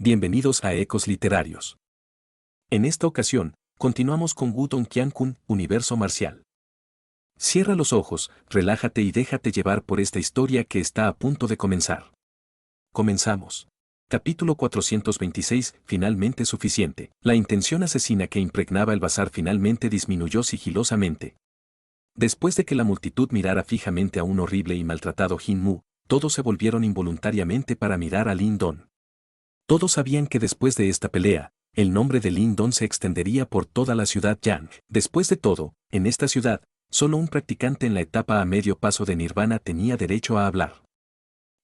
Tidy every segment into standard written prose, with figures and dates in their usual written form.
Bienvenidos a Ecos Literarios. En esta ocasión, continuamos con Wudong Qiankun, Universo Marcial. Cierra los ojos, relájate y déjate llevar por esta historia que está a punto de comenzar. Comenzamos. Capítulo 426, finalmente suficiente. La intención asesina que impregnaba el bazar finalmente disminuyó sigilosamente. Después de que la multitud mirara fijamente a un horrible y maltratado Jin Mu, todos se volvieron involuntariamente para mirar a Lin Don. Todos sabían que después de esta pelea, el nombre de Lin Don se extendería por toda la ciudad Yang. Después de todo, en esta ciudad, solo un practicante en la etapa a medio paso de Nirvana tenía derecho a hablar.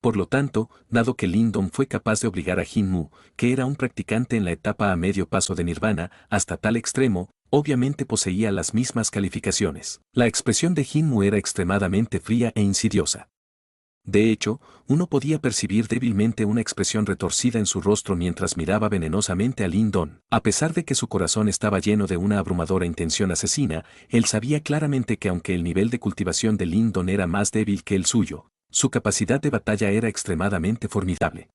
Por lo tanto, dado que Lin Don fue capaz de obligar a Jin Mu, que era un practicante en la etapa a medio paso de Nirvana, hasta tal extremo, obviamente poseía las mismas calificaciones. La expresión de Jin Mu era extremadamente fría e insidiosa. De hecho, uno podía percibir débilmente una expresión retorcida en su rostro mientras miraba venenosamente a Lin Don. A pesar de que su corazón estaba lleno de una abrumadora intención asesina, él sabía claramente que aunque el nivel de cultivación de Lin Don era más débil que el suyo, su capacidad de batalla era extremadamente formidable.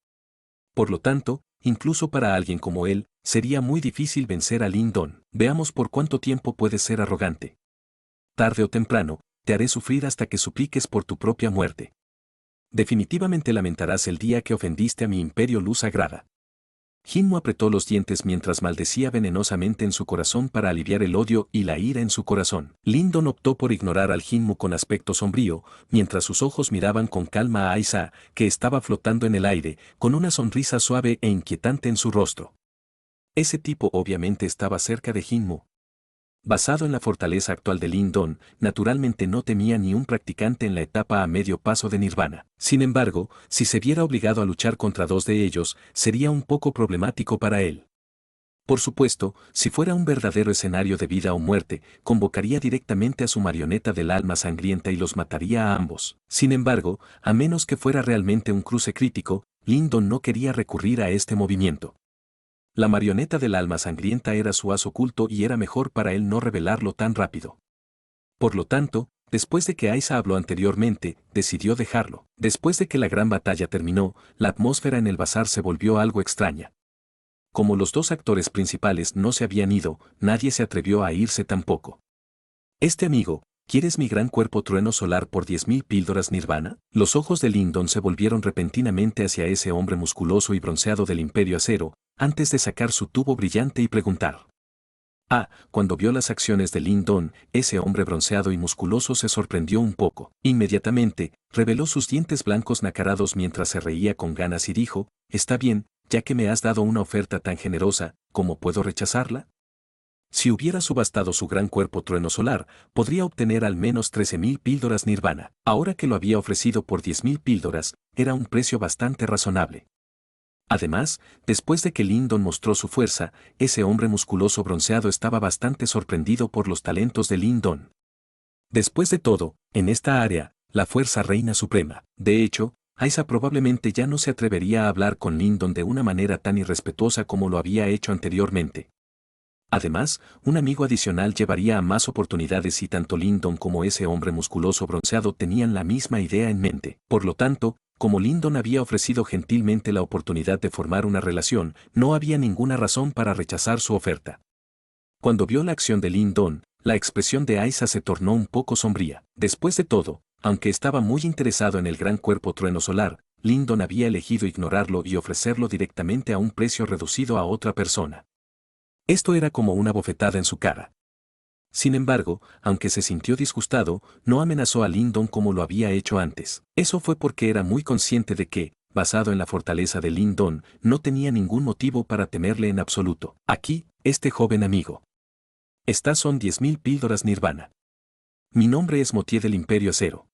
Por lo tanto, incluso para alguien como él, sería muy difícil vencer a Lin Don. Veamos por cuánto tiempo puedes ser arrogante. Tarde o temprano, te haré sufrir hasta que supliques por tu propia muerte. Definitivamente lamentarás el día que ofendiste a mi imperio luz sagrada. Jin Mu apretó los dientes mientras maldecía venenosamente en su corazón para aliviar el odio y la ira en su corazón. Lin Don optó por ignorar al Jin Mu con aspecto sombrío, mientras sus ojos miraban con calma a Aisa, que estaba flotando en el aire, con una sonrisa suave e inquietante en su rostro. Ese tipo obviamente estaba cerca de Jin Mu. Basado en la fortaleza actual de Lin Don, naturalmente no temía ni un practicante en la etapa a medio paso de Nirvana. Sin embargo, si se viera obligado a luchar contra dos de ellos, sería un poco problemático para él. Por supuesto, si fuera un verdadero escenario de vida o muerte, convocaría directamente a su marioneta del alma sangrienta y los mataría a ambos. Sin embargo, a menos que fuera realmente un cruce crítico, Lin Don no quería recurrir a este movimiento. La marioneta del alma sangrienta era su as oculto y era mejor para él no revelarlo tan rápido. Por lo tanto, después de que Aisa habló anteriormente, decidió dejarlo. Después de que la gran batalla terminó, la atmósfera en el bazar se volvió algo extraña. Como los dos actores principales no se habían ido, nadie se atrevió a irse tampoco. Este amigo, ¿quieres mi gran cuerpo trueno solar por 10.000 píldoras Nirvana? Los ojos de Lin Don se volvieron repentinamente hacia ese hombre musculoso y bronceado del Imperio Acero, antes de sacar su tubo brillante y preguntar. Cuando vio las acciones de Lin Don, ese hombre bronceado y musculoso se sorprendió un poco. Inmediatamente, reveló sus dientes blancos nacarados mientras se reía con ganas y dijo, «Está bien, ya que me has dado una oferta tan generosa, ¿cómo puedo rechazarla?» Si hubiera subastado su gran cuerpo trueno solar, podría obtener al menos 13.000 píldoras Nirvana. Ahora que lo había ofrecido por 10.000 píldoras, era un precio bastante razonable. Además, después de que Lin Don mostró su fuerza, ese hombre musculoso bronceado estaba bastante sorprendido por los talentos de Lin Don. Después de todo, en esta área, la fuerza reina suprema. De hecho, Aisa probablemente ya no se atrevería a hablar con Lin Don de una manera tan irrespetuosa como lo había hecho anteriormente. Además, un amigo adicional llevaría a más oportunidades y tanto Lin Don como ese hombre musculoso bronceado tenían la misma idea en mente. Por lo tanto, como Lin Don había ofrecido gentilmente la oportunidad de formar una relación, no había ninguna razón para rechazar su oferta. Cuando vio la acción de Lin Don, la expresión de Aisa se tornó un poco sombría. Después de todo, aunque estaba muy interesado en el gran cuerpo trueno solar, Lin Don había elegido ignorarlo y ofrecerlo directamente a un precio reducido a otra persona. Esto era como una bofetada en su cara. Sin embargo, aunque se sintió disgustado, no amenazó a Lin Don como lo había hecho antes. Eso fue porque era muy consciente de que, basado en la fortaleza de Lin Don, no tenía ningún motivo para temerle en absoluto. Aquí, este joven amigo. Estas son 10.000 píldoras Nirvana. Mi nombre es Motier del Imperio Acero.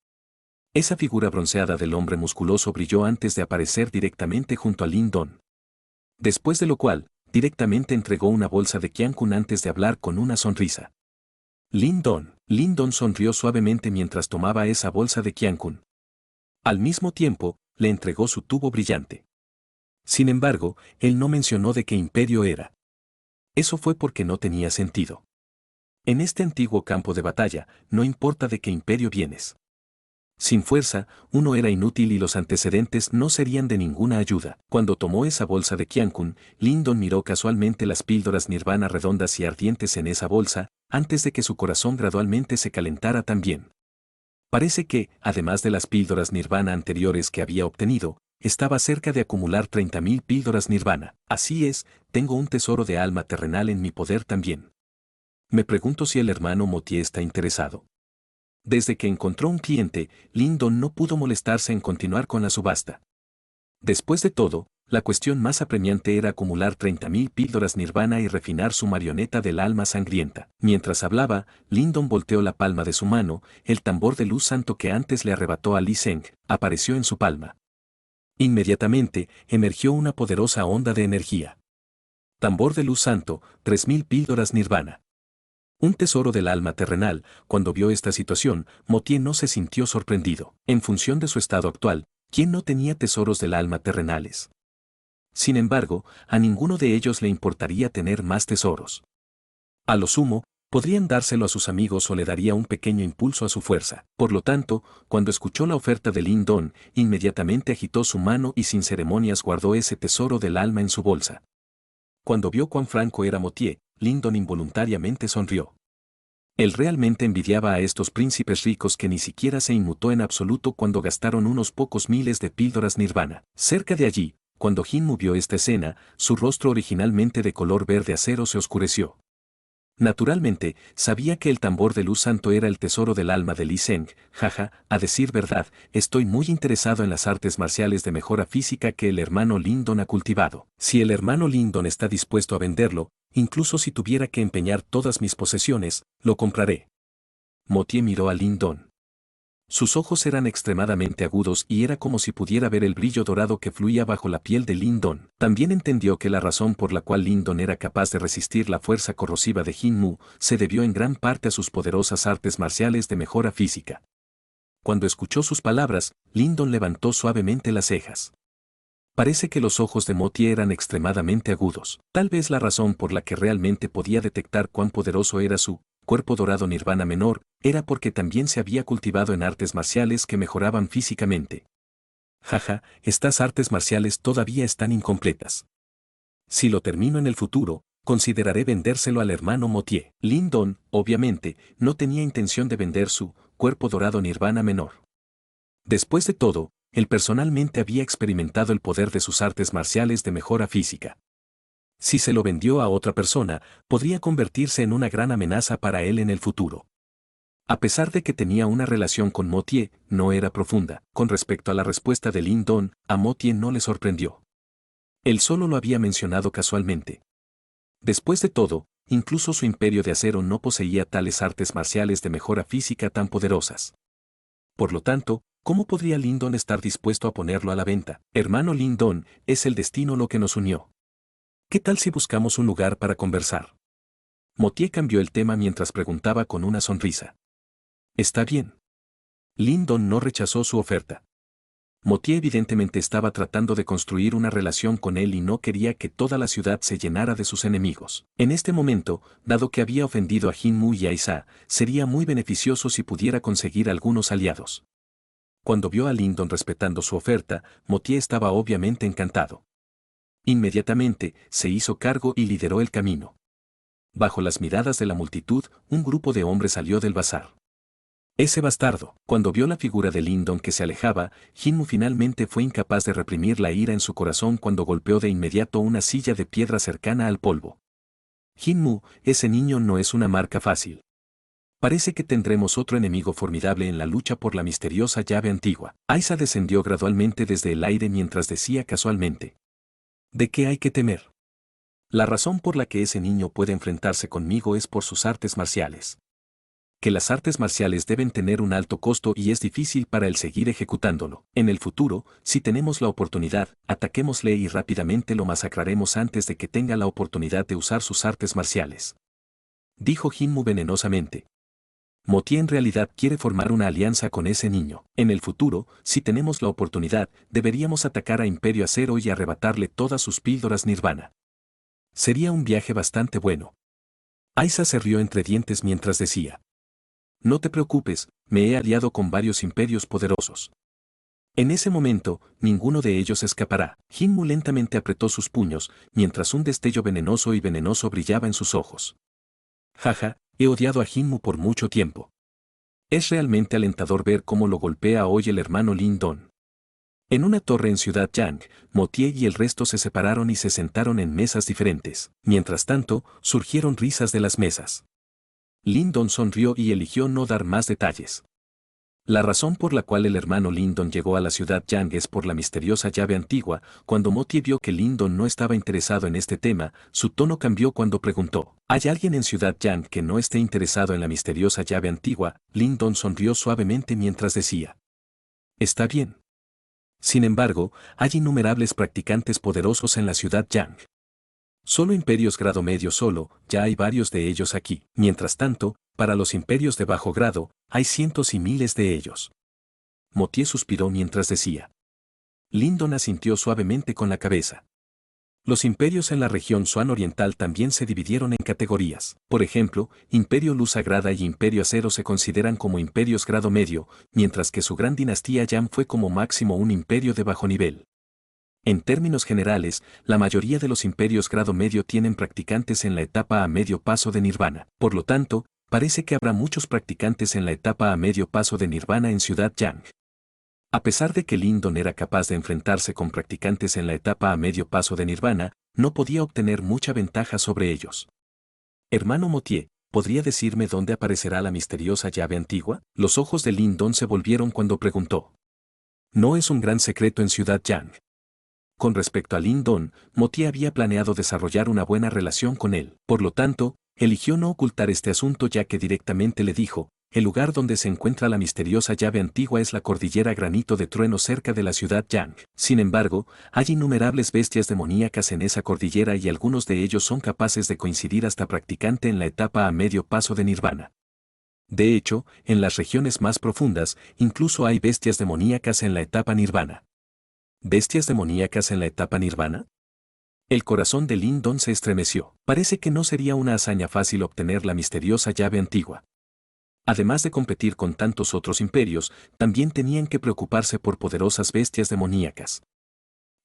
Esa figura bronceada del hombre musculoso brilló antes de aparecer directamente junto a Lin Don. Después de lo cual, directamente entregó una bolsa de Qiankun antes de hablar con una sonrisa. Lin Don sonrió suavemente mientras tomaba esa bolsa de Qiankun. Al mismo tiempo, le entregó su tubo brillante. Sin embargo, él no mencionó de qué imperio era. Eso fue porque no tenía sentido. En este antiguo campo de batalla, no importa de qué imperio vienes. Sin fuerza, uno era inútil y los antecedentes no serían de ninguna ayuda. Cuando tomó esa bolsa de Qiankun, Lindon miró casualmente las píldoras nirvana redondas y ardientes en esa bolsa, antes de que su corazón gradualmente se calentara también. Parece que, además de las píldoras nirvana anteriores que había obtenido, estaba cerca de acumular 30.000 píldoras nirvana. Así es, tengo un tesoro de alma terrenal en mi poder también. Me pregunto si el hermano Motié está interesado. Desde que encontró un cliente, Lindon no pudo molestarse en continuar con la subasta. Después de todo, la cuestión más apremiante era acumular 30.000 píldoras nirvana y refinar su marioneta del alma sangrienta. Mientras hablaba, Lindon volteó la palma de su mano, el tambor de luz santo que antes le arrebató a Lee Seng, apareció en su palma. Inmediatamente, emergió una poderosa onda de energía. Tambor de luz santo, 3.000 píldoras nirvana. Un tesoro del alma terrenal. Cuando vio esta situación, Motié no se sintió sorprendido. En función de su estado actual, ¿quién no tenía tesoros del alma terrenales? Sin embargo, a ninguno de ellos le importaría tener más tesoros. A lo sumo, podrían dárselo a sus amigos o le daría un pequeño impulso a su fuerza. Por lo tanto, cuando escuchó la oferta de Lindon, inmediatamente agitó su mano y sin ceremonias guardó ese tesoro del alma en su bolsa. Cuando vio cuán franco era Motié, Lindon involuntariamente sonrió. Él realmente envidiaba a estos príncipes ricos que ni siquiera se inmutó en absoluto cuando gastaron unos pocos miles de píldoras nirvana. Cerca de allí, cuando Jinmu vio esta escena, su rostro originalmente de color verde acero se oscureció. Naturalmente, sabía que el tambor de luz santo era el tesoro del alma de Lee Seng. Jaja, a decir verdad, estoy muy interesado en las artes marciales de mejora física que el hermano Lindon ha cultivado. Si el hermano Lindon está dispuesto a venderlo, incluso si tuviera que empeñar todas mis posesiones, lo compraré. Motié miró a Lindon. Sus ojos eran extremadamente agudos y era como si pudiera ver el brillo dorado que fluía bajo la piel de Lindon. También entendió que la razón por la cual Lindon era capaz de resistir la fuerza corrosiva de Jinmu se debió en gran parte a sus poderosas artes marciales de mejora física. Cuando escuchó sus palabras, Lindon levantó suavemente las cejas. Parece que los ojos de Motié eran extremadamente agudos. Tal vez la razón por la que realmente podía detectar cuán poderoso era su cuerpo dorado nirvana menor, era porque también se había cultivado en artes marciales que mejoraban físicamente. Jaja, estas artes marciales todavía están incompletas. Si lo termino en el futuro, consideraré vendérselo al hermano Motié. Lindon, obviamente, no tenía intención de vender su cuerpo dorado nirvana menor. Después de todo, él personalmente había experimentado el poder de sus artes marciales de mejora física. Si se lo vendió a otra persona, podría convertirse en una gran amenaza para él en el futuro. A pesar de que tenía una relación con Motié, no era profunda. Con respecto a la respuesta de Lindon, a Motié no le sorprendió. Él solo lo había mencionado casualmente. Después de todo, incluso su imperio de acero no poseía tales artes marciales de mejora física tan poderosas. Por lo tanto, ¿cómo podría Lindon estar dispuesto a ponerlo a la venta? Hermano Lindon, es el destino lo que nos unió. ¿Qué tal si buscamos un lugar para conversar? Motié cambió el tema mientras preguntaba con una sonrisa. Está bien. Lindon no rechazó su oferta. Motié evidentemente estaba tratando de construir una relación con él y no quería que toda la ciudad se llenara de sus enemigos. En este momento, dado que había ofendido a Jinmu y a Isa, sería muy beneficioso si pudiera conseguir algunos aliados. Cuando vio a Lindon respetando su oferta, Motié estaba obviamente encantado. Inmediatamente, se hizo cargo y lideró el camino. Bajo las miradas de la multitud, un grupo de hombres salió del bazar. Ese bastardo. Cuando vio la figura de Lindon que se alejaba, Jinmu finalmente fue incapaz de reprimir la ira en su corazón cuando golpeó de inmediato una silla de piedra cercana al polvo. Jinmu, ese niño no es una marca fácil. Parece que tendremos otro enemigo formidable en la lucha por la misteriosa llave antigua. Aisa descendió gradualmente desde el aire mientras decía casualmente: ¿de qué hay que temer? La razón por la que ese niño puede enfrentarse conmigo es por sus artes marciales. Que las artes marciales deben tener un alto costo y es difícil para él seguir ejecutándolo. En el futuro, si tenemos la oportunidad, ataquémosle y rápidamente lo masacraremos antes de que tenga la oportunidad de usar sus artes marciales. Dijo Jinmu venenosamente. Motié en realidad quiere formar una alianza con ese niño. En el futuro, si tenemos la oportunidad, deberíamos atacar a Imperio Acero y arrebatarle todas sus píldoras nirvana. Sería un viaje bastante bueno. Aisa se rió entre dientes mientras decía: no te preocupes, me he aliado con varios imperios poderosos. En ese momento, ninguno de ellos escapará. Jinmu lentamente apretó sus puños, mientras un destello venenoso brillaba en sus ojos. Jaja, he odiado a Jinmu por mucho tiempo. Es realmente alentador ver cómo lo golpea hoy el hermano Lin Don. En una torre en Ciudad Yang, Motie y el resto se separaron y se sentaron en mesas diferentes. Mientras tanto, surgieron risas de las mesas. Lin Don sonrió y eligió no dar más detalles. La razón por la cual el hermano Lin Don llegó a la ciudad Yang es por la misteriosa llave antigua. Cuando Motie vio que Lin Don no estaba interesado en este tema, su tono cambió cuando preguntó, ¿hay alguien en ciudad Yang que no esté interesado en la misteriosa llave antigua? Lin Don sonrió suavemente mientras decía, está bien. Sin embargo, hay innumerables practicantes poderosos en la ciudad Yang. Solo imperios grado medio solo, ya hay varios de ellos aquí. Mientras tanto, para los imperios de bajo grado, hay cientos y miles de ellos. Motie suspiró mientras decía. Lin Don asintió suavemente con la cabeza. Los imperios en la región Xuan Oriental también se dividieron en categorías. Por ejemplo, Imperio Luz Sagrada y Imperio Acero se consideran como imperios grado medio, mientras que su gran dinastía Yan fue como máximo un imperio de bajo nivel. En términos generales, la mayoría de los imperios grado medio tienen practicantes en la etapa a medio paso de Nirvana. Por lo tanto, parece que habrá muchos practicantes en la etapa a medio paso de Nirvana en Ciudad Yang. A pesar de que Lin Don era capaz de enfrentarse con practicantes en la etapa a medio paso de Nirvana, no podía obtener mucha ventaja sobre ellos. Hermano Motie, ¿podría decirme dónde aparecerá la misteriosa llave antigua? Los ojos de Lin Don se volvieron cuando preguntó. No es un gran secreto en Ciudad Yang. Con respecto a Lin Don, Motie había planeado desarrollar una buena relación con él. Por lo tanto, eligió no ocultar este asunto ya que directamente le dijo, el lugar donde se encuentra la misteriosa llave antigua es la cordillera Granito de Trueno cerca de la ciudad Yang. Sin embargo, hay innumerables bestias demoníacas en esa cordillera y algunos de ellos son capaces de coincidir hasta practicante en la etapa a medio paso de Nirvana. De hecho, en las regiones más profundas, incluso hay bestias demoníacas en la etapa Nirvana. ¿Bestias demoníacas en la etapa Nirvana? El corazón de Lin Don se estremeció. Parece que no sería una hazaña fácil obtener la misteriosa llave antigua. Además de competir con tantos otros imperios, también tenían que preocuparse por poderosas bestias demoníacas.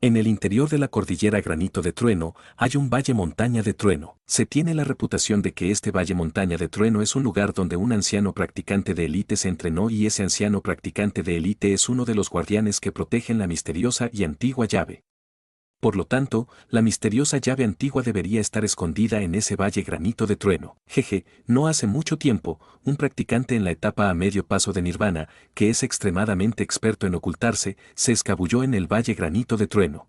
En el interior de la cordillera Granito de Trueno hay un valle montaña de trueno. Se tiene la reputación de que este valle montaña de trueno es un lugar donde un anciano practicante de élite se entrenó y ese anciano practicante de élite es uno de los guardianes que protegen la misteriosa y antigua llave. Por lo tanto, la misteriosa llave antigua debería estar escondida en ese valle Granito de Trueno. Jeje, no hace mucho tiempo, un practicante en la etapa a medio paso de Nirvana, que es extremadamente experto en ocultarse, se escabulló en el valle Granito de Trueno.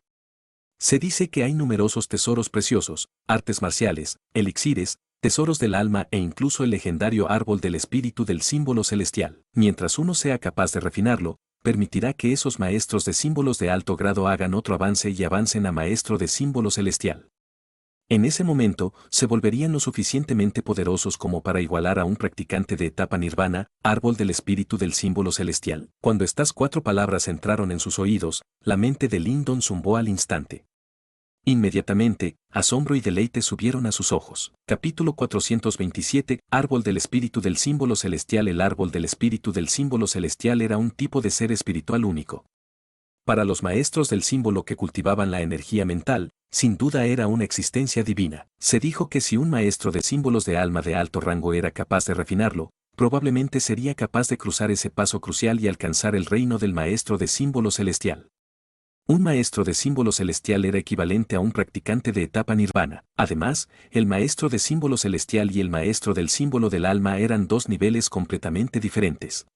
Se dice que hay numerosos tesoros preciosos, artes marciales, elixires, tesoros del alma e incluso el legendario árbol del espíritu del símbolo celestial. Mientras uno sea capaz de refinarlo, permitirá que esos maestros de símbolos de alto grado hagan otro avance y avancen a maestro de símbolo celestial. En ese momento, se volverían lo suficientemente poderosos como para igualar a un practicante de etapa nirvana, árbol del espíritu del símbolo celestial. Cuando estas 4 palabras entraron en sus oídos, la mente de Lin Don zumbó al instante. Inmediatamente, asombro y deleite subieron a sus ojos. Capítulo 427, Árbol del Espíritu del Símbolo Celestial. El árbol del Espíritu del Símbolo Celestial era un tipo de ser espiritual único. Para los maestros del símbolo que cultivaban la energía mental, sin duda era una existencia divina. Se dijo que si un maestro de símbolos de alma de alto rango era capaz de refinarlo, probablemente sería capaz de cruzar ese paso crucial y alcanzar el reino del maestro de símbolo celestial. Un maestro de símbolo celestial era equivalente a un practicante de etapa nirvana. Además, el maestro de símbolo celestial y el maestro del símbolo del alma eran 2 niveles completamente diferentes.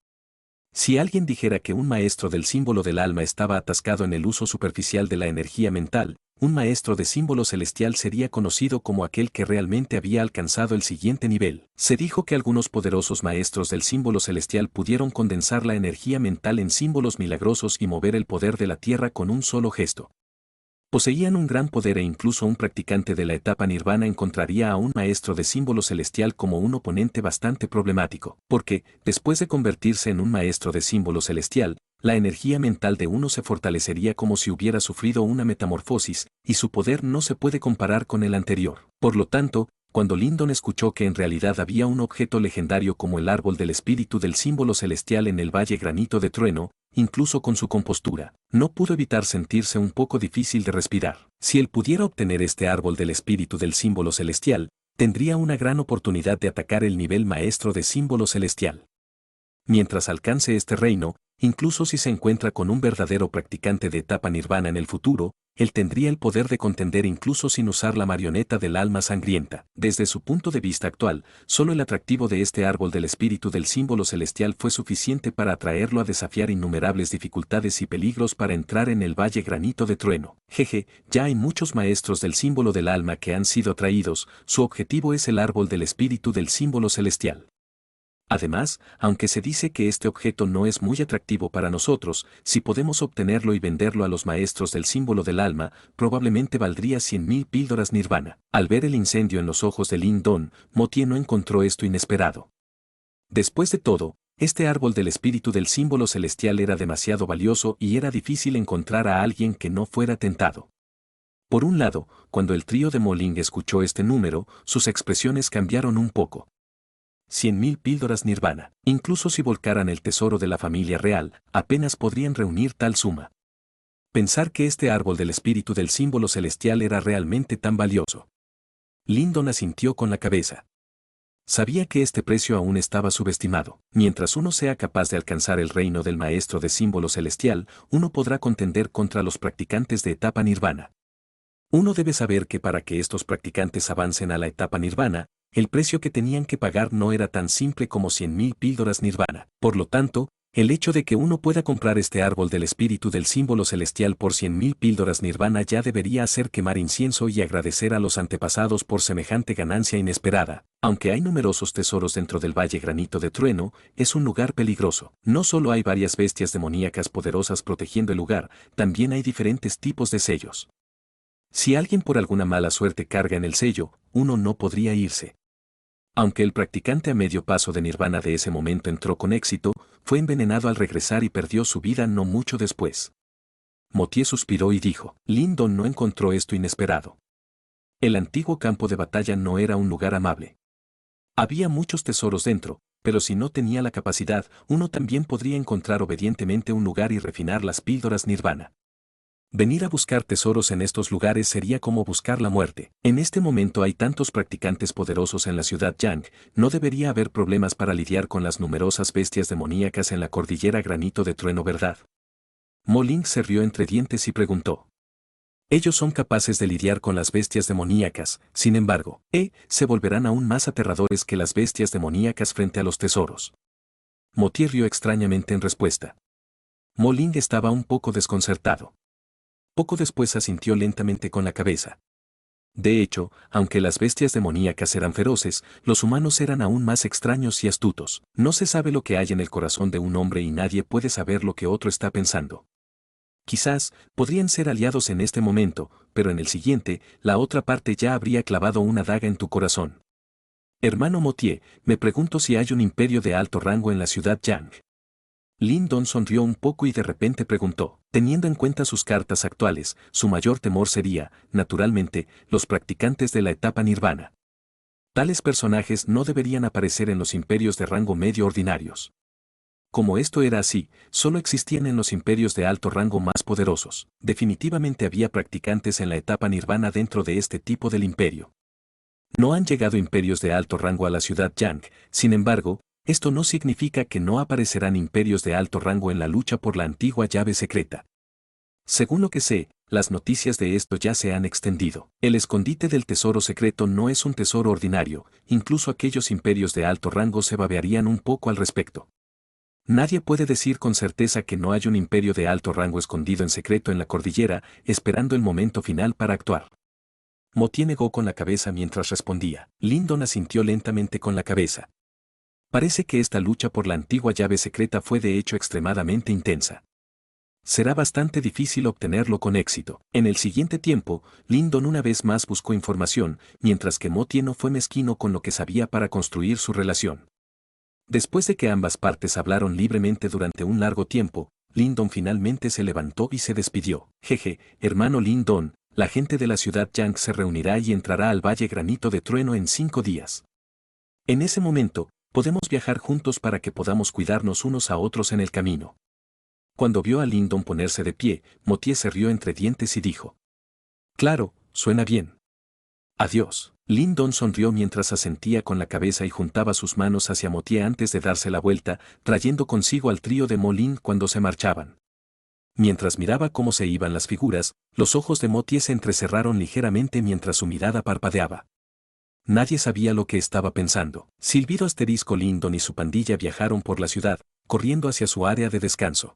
Si alguien dijera que un maestro del símbolo del alma estaba atascado en el uso superficial de la energía mental, un maestro de símbolo celestial sería conocido como aquel que realmente había alcanzado el siguiente nivel. Se dijo que algunos poderosos maestros del símbolo celestial pudieron condensar la energía mental en símbolos milagrosos y mover el poder de la tierra con un solo gesto. Poseían un gran poder e incluso un practicante de la etapa nirvana encontraría a un maestro de símbolo celestial como un oponente bastante problemático, porque, después de convertirse en un maestro de símbolo celestial, la energía mental de uno se fortalecería como si hubiera sufrido una metamorfosis, y su poder no se puede comparar con el anterior. Por lo tanto, Cuando Lyndon escuchó que en realidad había un objeto legendario como el árbol del espíritu del símbolo celestial en el Valle Granito de Trueno, incluso con su compostura, no pudo evitar sentirse un poco difícil de respirar. Si él pudiera obtener este árbol del espíritu del símbolo celestial, tendría una gran oportunidad de atacar el nivel maestro de símbolo celestial. Mientras alcance este reino, incluso si se encuentra con un verdadero practicante de etapa nirvana en el futuro, él tendría el poder de contender incluso sin usar la marioneta del alma sangrienta. Desde su punto de vista actual, solo el atractivo de este árbol del espíritu del símbolo celestial fue suficiente para atraerlo a desafiar innumerables dificultades y peligros para entrar en el Valle Granito de Trueno. Jeje, ya hay muchos maestros del símbolo del alma que han sido atraídos, su objetivo es el árbol del espíritu del símbolo celestial. Además, aunque se dice que este objeto no es muy atractivo para nosotros, si podemos obtenerlo y venderlo a los maestros del símbolo del alma, probablemente valdría 100.000 píldoras nirvana. Al ver el incendio en los ojos de Lyndon, Motie no encontró esto inesperado. Después de todo, este árbol del espíritu del símbolo celestial era demasiado valioso y era difícil encontrar a alguien que no fuera tentado. Por un lado, cuando el trío de Moling escuchó este número, sus expresiones cambiaron un poco. 100.000 píldoras nirvana. Incluso si volcaran el tesoro de la familia real, apenas podrían reunir tal suma. Pensar que este árbol del espíritu del símbolo celestial era realmente tan valioso. Lyndon asintió con la cabeza. Sabía que este precio aún estaba subestimado. Mientras uno sea capaz de alcanzar el reino del maestro de símbolo celestial, uno podrá contender contra los practicantes de etapa nirvana. Uno debe saber que para que estos practicantes avancen a la etapa nirvana, el precio que tenían que pagar no era tan simple como 100.000 píldoras nirvana. Por lo tanto, el hecho de que uno pueda comprar este árbol del espíritu del símbolo celestial por 100.000 píldoras nirvana ya debería hacer quemar incienso y agradecer a los antepasados por semejante ganancia inesperada. Aunque hay numerosos tesoros dentro del Valle Granito de Trueno, es un lugar peligroso. No solo hay varias bestias demoníacas poderosas protegiendo el lugar, también hay diferentes tipos de sellos. Si alguien por alguna mala suerte carga en el sello, uno no podría irse. Aunque el practicante a medio paso de nirvana de ese momento entró con éxito, fue envenenado al regresar y perdió su vida no mucho después. Motie suspiró y dijo, Lyndon no encontró esto inesperado. El antiguo campo de batalla no era un lugar amable. Había muchos tesoros dentro, pero si no tenía la capacidad, uno también podría encontrar obedientemente un lugar y refinar las píldoras nirvana. Venir a buscar tesoros en estos lugares sería como buscar la muerte. En este momento hay tantos practicantes poderosos en la ciudad Yang, no debería haber problemas para lidiar con las numerosas bestias demoníacas en la cordillera Granito de Trueno, ¿verdad? Moling se rió entre dientes y preguntó. Ellos son capaces de lidiar con las bestias demoníacas, sin embargo, se volverán aún más aterradores que las bestias demoníacas frente a los tesoros. Motie rió extrañamente en respuesta. Moling estaba un poco desconcertado. Poco después asintió lentamente con la cabeza. De hecho, aunque las bestias demoníacas eran feroces, los humanos eran aún más extraños y astutos. No se sabe lo que hay en el corazón de un hombre y nadie puede saber lo que otro está pensando. Quizás, podrían ser aliados en este momento, pero en el siguiente, la otra parte ya habría clavado una daga en tu corazón. Hermano Motie, me pregunto si hay un imperio de alto rango en la ciudad Yang. Lyndon sonrió un poco y de repente preguntó, teniendo en cuenta sus cartas actuales, su mayor temor sería, naturalmente, los practicantes de la etapa nirvana. Tales personajes no deberían aparecer en los imperios de rango medio ordinarios. Como esto era así, solo existían en los imperios de alto rango más poderosos. Definitivamente había practicantes en la etapa nirvana dentro de este tipo del imperio. No han llegado imperios de alto rango a la ciudad Yang, sin embargo, esto no significa que no aparecerán imperios de alto rango en la lucha por la antigua llave secreta. Según lo que sé, las noticias de esto ya se han extendido. El escondite del tesoro secreto no es un tesoro ordinario, incluso aquellos imperios de alto rango se babearían un poco al respecto. Nadie puede decir con certeza que no hay un imperio de alto rango escondido en secreto en la cordillera, esperando el momento final para actuar. Motie negó con la cabeza mientras respondía. Lyndon asintió lentamente con la cabeza. Parece que esta lucha por la antigua llave secreta fue de hecho extremadamente intensa. Será bastante difícil obtenerlo con éxito. En el siguiente tiempo, Lyndon una vez más buscó información, mientras que Motie no fue mezquino con lo que sabía para construir su relación. Después de que ambas partes hablaron libremente durante un largo tiempo, Lyndon finalmente se levantó y se despidió. Jeje, hermano Lyndon, la gente de la ciudad Yang se reunirá y entrará al Valle Granito de Trueno en 5 días. En ese momento, podemos viajar juntos para que podamos cuidarnos unos a otros en el camino. Cuando vio a Lindon ponerse de pie, Motié se rió entre dientes y dijo: Claro, suena bien. Adiós. Lindon sonrió mientras asentía con la cabeza y juntaba sus manos hacia Motié antes de darse la vuelta, trayendo consigo al trío de Molin cuando se marchaban. Mientras miraba cómo se iban las figuras, los ojos de Motié se entrecerraron ligeramente mientras su mirada parpadeaba. Nadie sabía lo que estaba pensando. Silbido asterisco Lindon y su pandilla viajaron por la ciudad, corriendo hacia su área de descanso.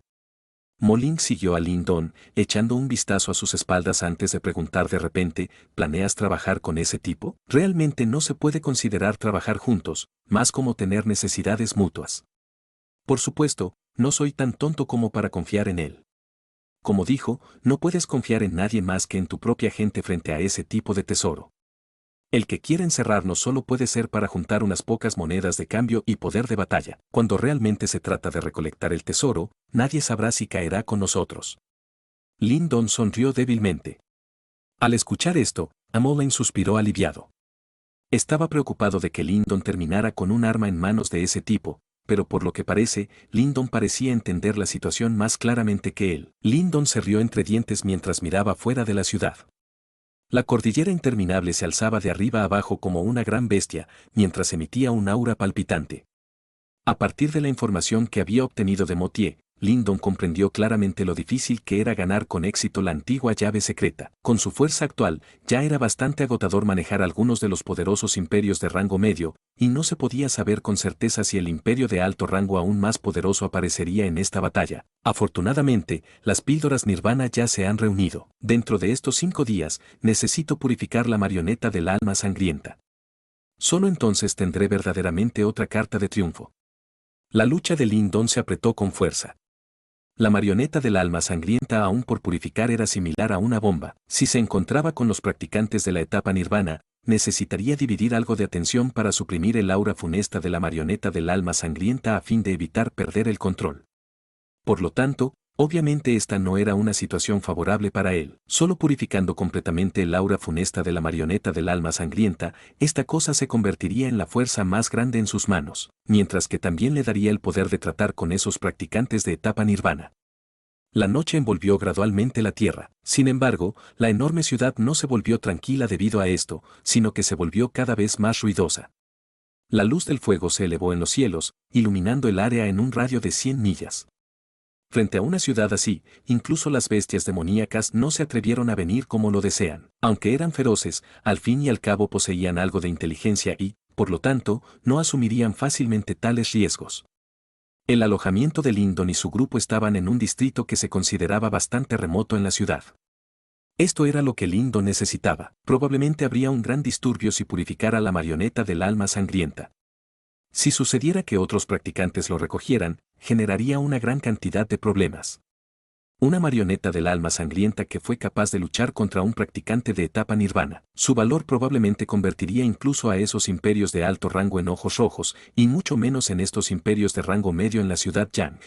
Molin siguió a Lindon, echando un vistazo a sus espaldas antes de preguntar de repente: ¿planeas trabajar con ese tipo? Realmente no se puede considerar trabajar juntos, más como tener necesidades mutuas. Por supuesto, no soy tan tonto como para confiar en él. Como dijo, no puedes confiar en nadie más que en tu propia gente frente a ese tipo de tesoro. El que quiere encerrarnos solo puede ser para juntar unas pocas monedas de cambio y poder de batalla. Cuando realmente se trata de recolectar el tesoro, nadie sabrá si caerá con nosotros. Lindon sonrió débilmente. Al escuchar esto, Amolain suspiró aliviado. Estaba preocupado de que Lindon terminara con un arma en manos de ese tipo, pero por lo que parece, Lindon parecía entender la situación más claramente que él. Lindon se rió entre dientes mientras miraba fuera de la ciudad. La cordillera interminable se alzaba de arriba a abajo como una gran bestia, mientras emitía un aura palpitante. A partir de la información que había obtenido de Motié, Lindon comprendió claramente lo difícil que era ganar con éxito la antigua llave secreta. Con su fuerza actual, ya era bastante agotador manejar algunos de los poderosos imperios de rango medio, y no se podía saber con certeza si el imperio de alto rango aún más poderoso aparecería en esta batalla. Afortunadamente, las píldoras Nirvana ya se han reunido. Dentro de estos 5 días, necesito purificar la marioneta del alma sangrienta. Solo entonces tendré verdaderamente otra carta de triunfo. La lucha de Lindon se apretó con fuerza. La marioneta del alma sangrienta aún por purificar era similar a una bomba. Si se encontraba con los practicantes de la etapa nirvana, necesitaría dividir algo de atención para suprimir el aura funesta de la marioneta del alma sangrienta a fin de evitar perder el control. Por lo tanto, obviamente esta no era una situación favorable para él. Solo purificando completamente el aura funesta de la marioneta del alma sangrienta, esta cosa se convertiría en la fuerza más grande en sus manos, mientras que también le daría el poder de tratar con esos practicantes de etapa nirvana. La noche envolvió gradualmente la tierra. Sin embargo, la enorme ciudad no se volvió tranquila debido a esto, sino que se volvió cada vez más ruidosa. La luz del fuego se elevó en los cielos, iluminando el área en un radio de 100 millas. Frente a una ciudad así, incluso las bestias demoníacas no se atrevieron a venir como lo desean. Aunque eran feroces, al fin y al cabo poseían algo de inteligencia y, por lo tanto, no asumirían fácilmente tales riesgos. El alojamiento de Lindon y su grupo estaban en un distrito que se consideraba bastante remoto en la ciudad. Esto era lo que Lindon necesitaba. Probablemente habría un gran disturbio si purificara la marioneta del alma sangrienta. Si sucediera que otros practicantes lo recogieran, generaría una gran cantidad de problemas. Una marioneta del alma sangrienta que fue capaz de luchar contra un practicante de etapa nirvana. Su valor probablemente convertiría incluso a esos imperios de alto rango en ojos rojos, y mucho menos en estos imperios de rango medio en la ciudad Yang.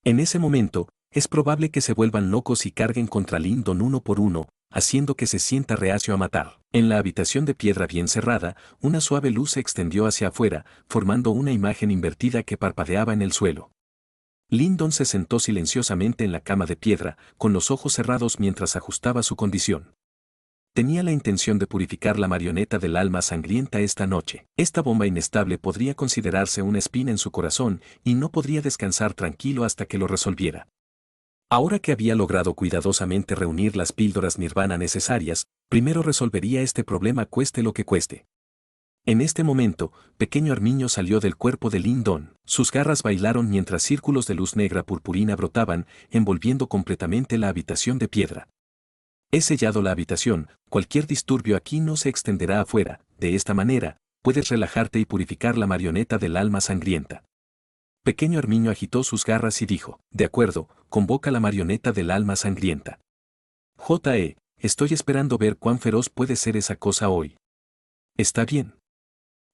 En ese momento, es probable que se vuelvan locos y carguen contra Lindon uno por uno, haciendo que se sienta reacio a matar. En la habitación de piedra bien cerrada, una suave luz se extendió hacia afuera, formando una imagen invertida que parpadeaba en el suelo. Lindon se sentó silenciosamente en la cama de piedra, con los ojos cerrados mientras ajustaba su condición. Tenía la intención de purificar la marioneta del alma sangrienta esta noche. Esta bomba inestable podría considerarse una espina en su corazón y no podría descansar tranquilo hasta que lo resolviera. Ahora que había logrado cuidadosamente reunir las píldoras nirvana necesarias, primero resolvería este problema cueste lo que cueste. En este momento, pequeño armiño salió del cuerpo de Lindon. Sus garras bailaron mientras círculos de luz negra purpurina brotaban, envolviendo completamente la habitación de piedra. He sellado la habitación, cualquier disturbio aquí no se extenderá afuera. De esta manera, puedes relajarte y purificar la marioneta del alma sangrienta. Pequeño armiño agitó sus garras y dijo: de acuerdo, convoca la marioneta del alma sangrienta. Estoy esperando ver cuán feroz puede ser esa cosa hoy. Está bien.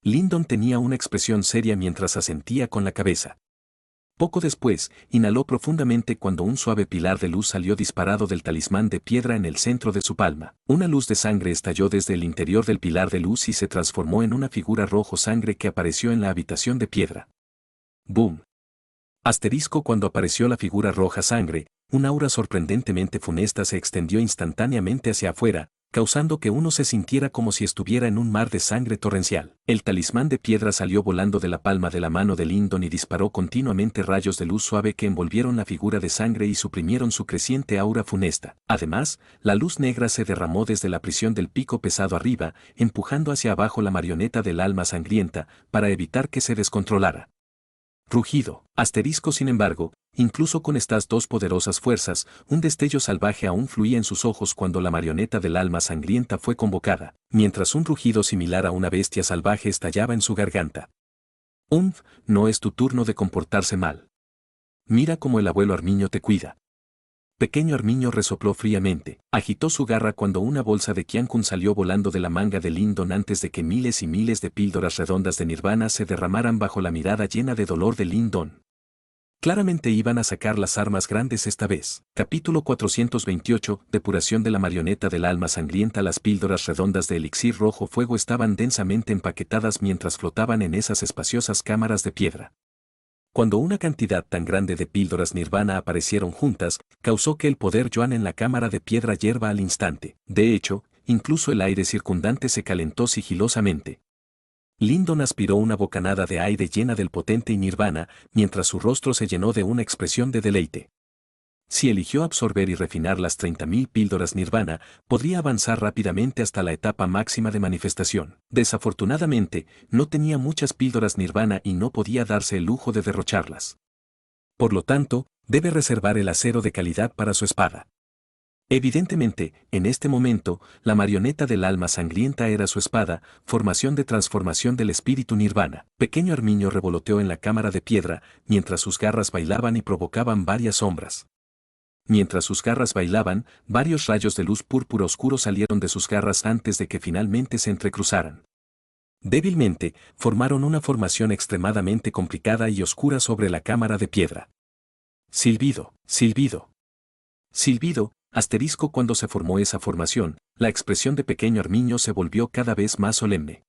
Lindon tenía una expresión seria mientras asentía con la cabeza. Poco después, inhaló profundamente cuando un suave pilar de luz salió disparado del talismán de piedra en el centro de su palma. Una luz de sangre estalló desde el interior del pilar de luz y se transformó en una figura rojo sangre que apareció en la habitación de piedra. ¡Boom! Asterisco cuando apareció la figura roja sangre, un aura sorprendentemente funesta se extendió instantáneamente hacia afuera, causando que uno se sintiera como si estuviera en un mar de sangre torrencial. El talismán de piedra salió volando de la palma de la mano de Lyndon y disparó continuamente rayos de luz suave que envolvieron la figura de sangre y suprimieron su creciente aura funesta. Además, la luz negra se derramó desde la prisión del pico pesado arriba, empujando hacia abajo la marioneta del alma sangrienta, para evitar que se descontrolara. Rugido. Asterisco sin embargo, incluso con estas dos poderosas fuerzas, un destello salvaje aún fluía en sus ojos cuando la marioneta del alma sangrienta fue convocada, mientras un rugido similar a una bestia salvaje estallaba en su garganta. No es tu turno de comportarse mal. Mira cómo el abuelo Armiño te cuida. Pequeño Armiño resopló fríamente, agitó su garra cuando una bolsa de Qiankun salió volando de la manga de Lyndon antes de que miles y miles de píldoras redondas de nirvana se derramaran bajo la mirada llena de dolor de Lyndon. Claramente iban a sacar las armas grandes esta vez. Capítulo 428, Depuración de la marioneta del alma sangrienta. Las píldoras redondas de elixir rojo fuego estaban densamente empaquetadas mientras flotaban en esas espaciosas cámaras de piedra. Cuando una cantidad tan grande de píldoras nirvana aparecieron juntas, causó que el poder Yuan en la cámara de piedra hierva al instante. De hecho, incluso el aire circundante se calentó sigilosamente. Lyndon aspiró una bocanada de aire llena del potente nirvana, mientras su rostro se llenó de una expresión de deleite. Si eligió absorber y refinar las 30.000 píldoras nirvana, podría avanzar rápidamente hasta la etapa máxima de manifestación. Desafortunadamente, no tenía muchas píldoras nirvana y no podía darse el lujo de derrocharlas. Por lo tanto, debe reservar el acero de calidad para su espada. Evidentemente, en este momento, la marioneta del alma sangrienta era su espada, formación de transformación del espíritu nirvana. Pequeño Armiño revoloteó en la cámara de piedra, mientras sus garras bailaban y provocaban varias sombras. Mientras sus garras bailaban, varios rayos de luz púrpura oscuro salieron de sus garras antes de que finalmente se entrecruzaran. Débilmente, formaron una formación extremadamente complicada y oscura sobre la cámara de piedra. Silbido, silbido. Silbido, asterisco cuando se formó esa formación, la expresión de Pequeño Armiño se volvió cada vez más solemne.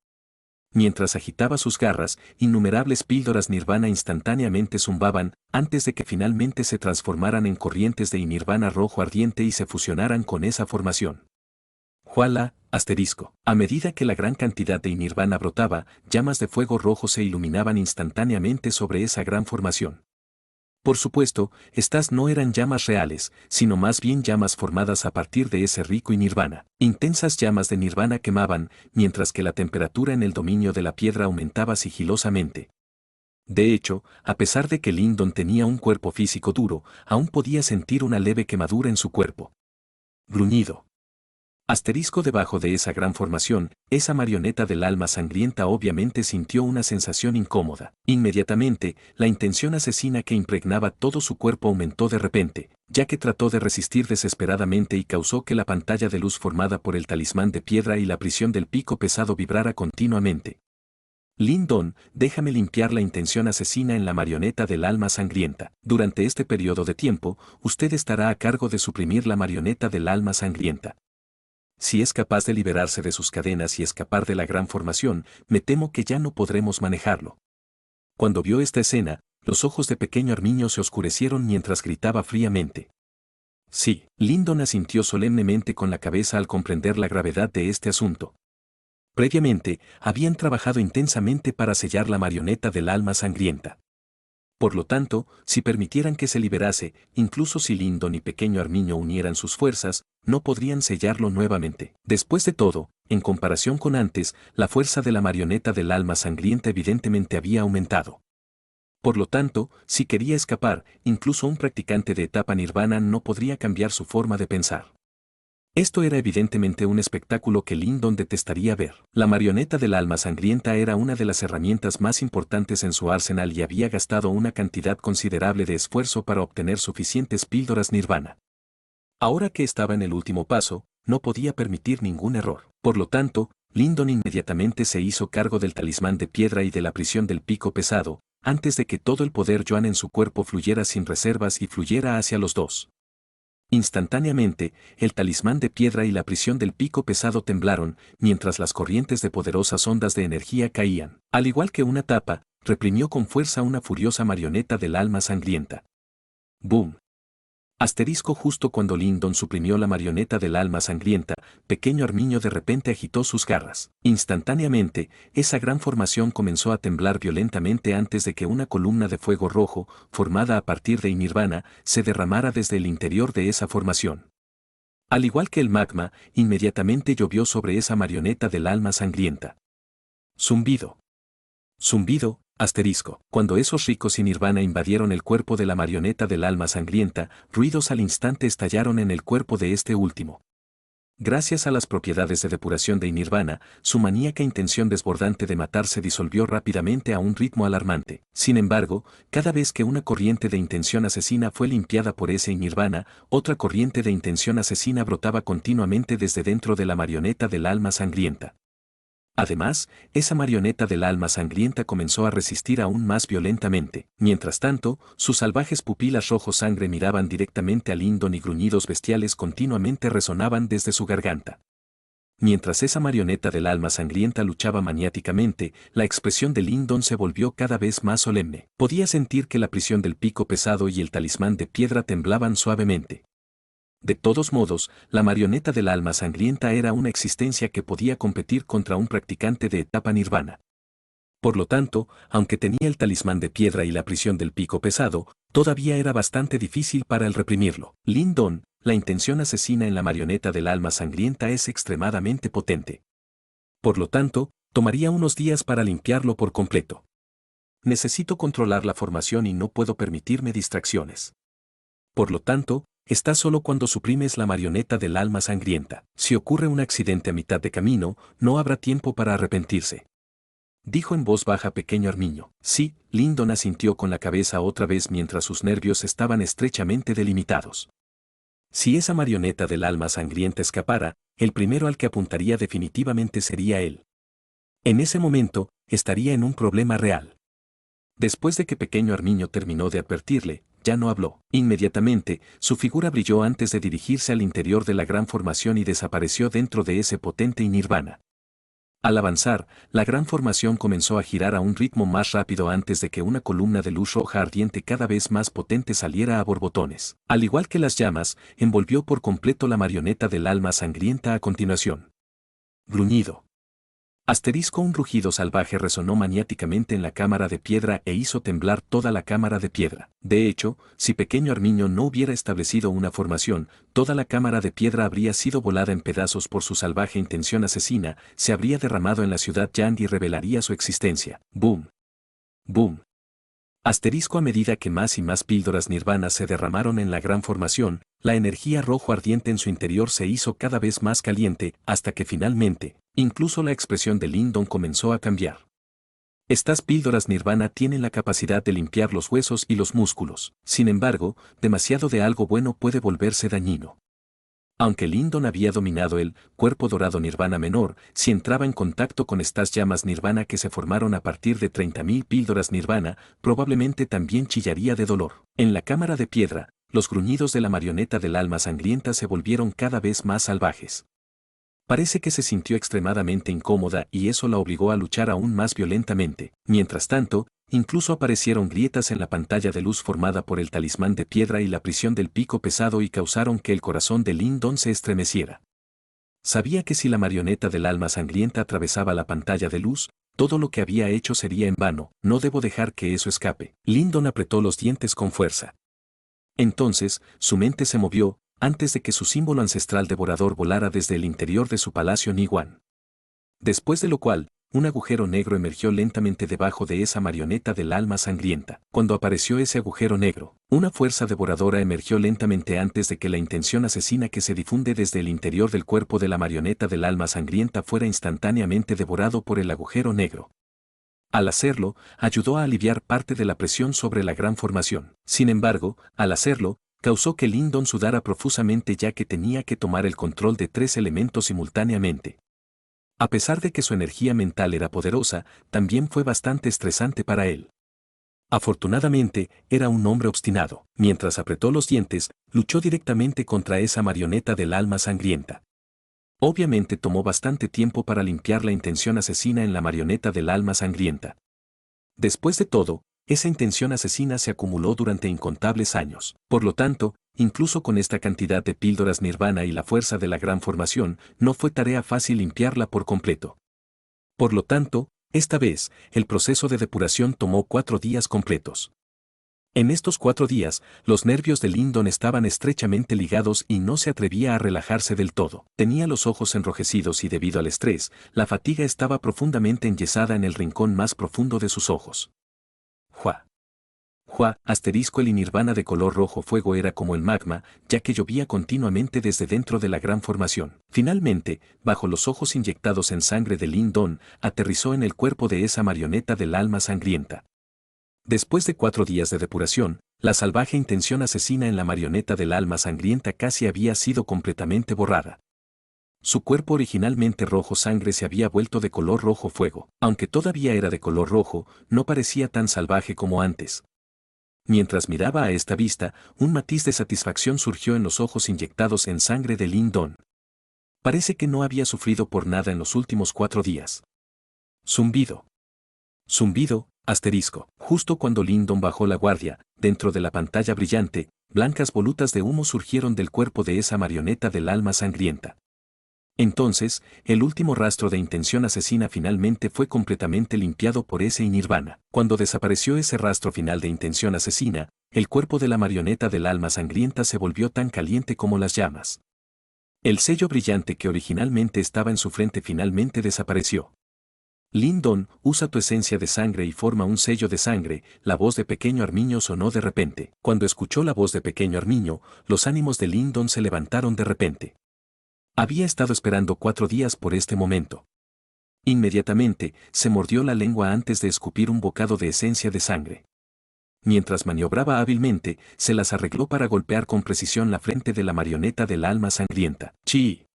Mientras agitaba sus garras, innumerables píldoras nirvana instantáneamente zumbaban, antes de que finalmente se transformaran en corrientes de nirvana rojo ardiente y se fusionaran con esa formación. Juala, asterisco. A medida que la gran cantidad de nirvana brotaba, llamas de fuego rojo se iluminaban instantáneamente sobre esa gran formación. Por supuesto, estas no eran llamas reales, sino más bien llamas formadas a partir de ese rico nirvana. Intensas llamas de nirvana quemaban, mientras que la temperatura en el dominio de la piedra aumentaba sigilosamente. De hecho, a pesar de que Lyndon tenía un cuerpo físico duro, aún podía sentir una leve quemadura en su cuerpo. Gruñido. Asterisco debajo de esa gran formación, esa marioneta del alma sangrienta obviamente sintió una sensación incómoda. Inmediatamente, la intención asesina que impregnaba todo su cuerpo aumentó de repente, ya que trató de resistir desesperadamente y causó que la pantalla de luz formada por el talismán de piedra y la prisión del pico pesado vibrara continuamente. Lyndon, déjame limpiar la intención asesina en la marioneta del alma sangrienta. Durante este periodo de tiempo, usted estará a cargo de suprimir la marioneta del alma sangrienta. Si es capaz de liberarse de sus cadenas y escapar de la gran formación, me temo que ya no podremos manejarlo. Cuando vio esta escena, los ojos de Pequeño Armiño se oscurecieron mientras gritaba fríamente. Sí, Lyndon asintió solemnemente con la cabeza al comprender la gravedad de este asunto. Previamente, habían trabajado intensamente para sellar la marioneta del alma sangrienta. Por lo tanto, si permitieran que se liberase, incluso si Lyndon y Pequeño Armiño unieran sus fuerzas, no podrían sellarlo nuevamente. Después de todo, en comparación con antes, la fuerza de la marioneta del alma sangrienta evidentemente había aumentado. Por lo tanto, si quería escapar, incluso un practicante de etapa nirvana no podría cambiar su forma de pensar. Esto era evidentemente un espectáculo que Lyndon detestaría ver. La marioneta del alma sangrienta era una de las herramientas más importantes en su arsenal y había gastado una cantidad considerable de esfuerzo para obtener suficientes píldoras nirvana. Ahora que estaba en el último paso, no podía permitir ningún error. Por lo tanto, Lyndon inmediatamente se hizo cargo del talismán de piedra y de la prisión del pico pesado, antes de que todo el poder Yuan en su cuerpo fluyera sin reservas y fluyera hacia los dos. Instantáneamente, el talismán de piedra y la prisión del pico pesado temblaron, mientras las corrientes de poderosas ondas de energía caían. Al igual que una tapa, reprimió con fuerza una furiosa marioneta del alma sangrienta. ¡Boom! Asterisco justo cuando Lindon suprimió la marioneta del alma sangrienta, Pequeño Armiño de repente agitó sus garras. Instantáneamente, esa gran formación comenzó a temblar violentamente antes de que una columna de fuego rojo, formada a partir de Nirvana, se derramara desde el interior de esa formación. Al igual que el magma, inmediatamente llovió sobre esa marioneta del alma sangrienta. Zumbido. Zumbido, asterisco. Cuando esos ricos y Nirvana invadieron el cuerpo de la marioneta del alma sangrienta, ruidos al instante estallaron en el cuerpo de este último. Gracias a las propiedades de depuración de Nirvana, su maníaca intención desbordante de matar se disolvió rápidamente a un ritmo alarmante. Sin embargo, cada vez que una corriente de intención asesina fue limpiada por ese Nirvana, otra corriente de intención asesina brotaba continuamente desde dentro de la marioneta del alma sangrienta. Además, esa marioneta del alma sangrienta comenzó a resistir aún más violentamente. Mientras tanto, sus salvajes pupilas rojo sangre miraban directamente a Lindon y gruñidos bestiales continuamente resonaban desde su garganta. Mientras esa marioneta del alma sangrienta luchaba maniáticamente, la expresión de Lindon se volvió cada vez más solemne. Podía sentir que la prisión del pico pesado y el talismán de piedra temblaban suavemente. De todos modos, la marioneta del alma sangrienta era una existencia que podía competir contra un practicante de etapa nirvana. Por lo tanto, aunque tenía el talismán de piedra y la prisión del pico pesado, todavía era bastante difícil para él reprimirlo. Lindon, la intención asesina en la marioneta del alma sangrienta es extremadamente potente. Por lo tanto, tomaría unos días para limpiarlo por completo. Necesito controlar la formación y no puedo permitirme distracciones. Por lo tanto, está solo cuando suprimes la marioneta del alma sangrienta. Si ocurre un accidente a mitad de camino, no habrá tiempo para arrepentirse. Dijo en voz baja Pequeño Armiño. Sí, Lindon asintió con la cabeza otra vez mientras sus nervios estaban estrechamente delimitados. Si esa marioneta del alma sangrienta escapara, el primero al que apuntaría definitivamente sería él. En ese momento, estaría en un problema real. Después de que Pequeño Armiño terminó de advertirle, ya no habló. Inmediatamente, su figura brilló antes de dirigirse al interior de la gran formación y desapareció dentro de ese potente nirvana. Al avanzar, la gran formación comenzó a girar a un ritmo más rápido antes de que una columna de luz roja ardiente cada vez más potente saliera a borbotones. Al igual que las llamas, envolvió por completo la marioneta del alma sangrienta a continuación. Gruñido. Un rugido salvaje resonó maniáticamente en la cámara de piedra e hizo temblar toda la cámara de piedra. De hecho, si Pequeño Armiño no hubiera establecido una formación, toda la cámara de piedra habría sido volada en pedazos por su salvaje intención asesina, se habría derramado en la ciudad Yang y revelaría su existencia. ¡Boom! ¡Boom! A medida que más y más píldoras nirvana se derramaron en la gran formación, la energía rojo ardiente en su interior se hizo cada vez más caliente, hasta que finalmente, incluso la expresión de Lindon comenzó a cambiar. Estas píldoras nirvana tienen la capacidad de limpiar los huesos y los músculos. Sin embargo, demasiado de algo bueno puede volverse dañino. Aunque Lindon había dominado el cuerpo dorado nirvana menor, si entraba en contacto con estas llamas nirvana que se formaron a partir de 30.000 píldoras nirvana, probablemente también chillaría de dolor. En la cámara de piedra, los gruñidos de la marioneta del alma sangrienta se volvieron cada vez más salvajes. Parece que se sintió extremadamente incómoda y eso la obligó a luchar aún más violentamente. Mientras tanto, incluso aparecieron grietas en la pantalla de luz formada por el talismán de piedra y la prisión del pico pesado y causaron que el corazón de Lindon se estremeciera. Sabía que si la marioneta del alma sangrienta atravesaba la pantalla de luz, todo lo que había hecho sería en vano. No debo dejar que eso escape. Lindon apretó los dientes con fuerza. Entonces, su mente se movió, antes de que su símbolo ancestral devorador volara desde el interior de su palacio Niwan. Después de lo cual, un agujero negro emergió lentamente debajo de esa marioneta del alma sangrienta. Cuando apareció ese agujero negro, una fuerza devoradora emergió lentamente antes de que la intención asesina que se difunde desde el interior del cuerpo de la marioneta del alma sangrienta fuera instantáneamente devorado por el agujero negro. Al hacerlo, ayudó a aliviar parte de la presión sobre la gran formación. Sin embargo, al hacerlo, causó que Lindon sudara profusamente ya que tenía que tomar el control de 3 elementos simultáneamente. A pesar de que su energía mental era poderosa, también fue bastante estresante para él. Afortunadamente, era un hombre obstinado. Mientras apretó los dientes, luchó directamente contra esa marioneta del alma sangrienta. Obviamente tomó bastante tiempo para limpiar la intención asesina en la marioneta del alma sangrienta. Después de todo, esa intención asesina se acumuló durante incontables años. Por lo tanto, incluso con esta cantidad de píldoras nirvana y la fuerza de la gran formación, no fue tarea fácil limpiarla por completo. Por lo tanto, esta vez, el proceso de depuración tomó 4 días completos. En estos 4 días, los nervios de Lyndon estaban estrechamente ligados y no se atrevía a relajarse del todo. Tenía los ojos enrojecidos y debido al estrés, la fatiga estaba profundamente enyesada en el rincón más profundo de sus ojos. Jua. El nirvana de color rojo fuego era como el magma, ya que llovía continuamente desde dentro de la gran formación. Finalmente, bajo los ojos inyectados en sangre de Lyndon, aterrizó en el cuerpo de esa marioneta del alma sangrienta. Después de 4 días de depuración, la salvaje intención asesina en la marioneta del alma sangrienta casi había sido completamente borrada. Su cuerpo originalmente rojo sangre se había vuelto de color rojo fuego. Aunque todavía era de color rojo, no parecía tan salvaje como antes. Mientras miraba a esta vista, un matiz de satisfacción surgió en los ojos inyectados en sangre de Lyndon. Parece que no había sufrido por nada en los últimos 4 días. Zumbido. Zumbido, asterisco. Justo cuando Lyndon bajó la guardia, dentro de la pantalla brillante, blancas volutas de humo surgieron del cuerpo de esa marioneta del alma sangrienta. Entonces, el último rastro de intención asesina finalmente fue completamente limpiado por ese nirvana. Cuando desapareció ese rastro final de intención asesina, el cuerpo de la marioneta del alma sangrienta se volvió tan caliente como las llamas. El sello brillante que originalmente estaba en su frente finalmente desapareció. Lyndon, usa tu esencia de sangre y forma un sello de sangre. La voz de Pequeño Armiño sonó de repente. Cuando escuchó la voz de Pequeño Armiño, los ánimos de Lyndon se levantaron de repente. Había estado esperando 4 días por este momento. Inmediatamente, se mordió la lengua antes de escupir un bocado de esencia de sangre. Mientras maniobraba hábilmente, se las arregló para golpear con precisión la frente de la marioneta del alma sangrienta. Chi.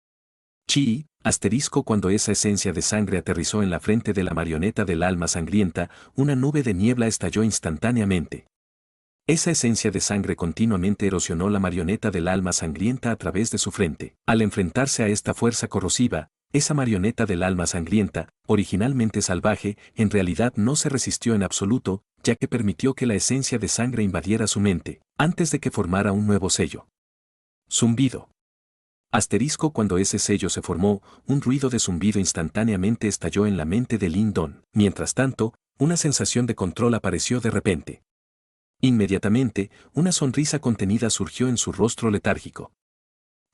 Chi, asterisco cuando esa esencia de sangre aterrizó en la frente de la marioneta del alma sangrienta, una nube de niebla estalló instantáneamente. Esa esencia de sangre continuamente erosionó la marioneta del alma sangrienta a través de su frente. Al enfrentarse a esta fuerza corrosiva, esa marioneta del alma sangrienta, originalmente salvaje, en realidad no se resistió en absoluto, ya que permitió que la esencia de sangre invadiera su mente, antes de que formara un nuevo sello. Zumbido. Asterisco cuando ese sello se formó, un ruido de zumbido instantáneamente estalló en la mente de Lyndon. Mientras tanto, una sensación de control apareció de repente. Inmediatamente, una sonrisa contenida surgió en su rostro letárgico.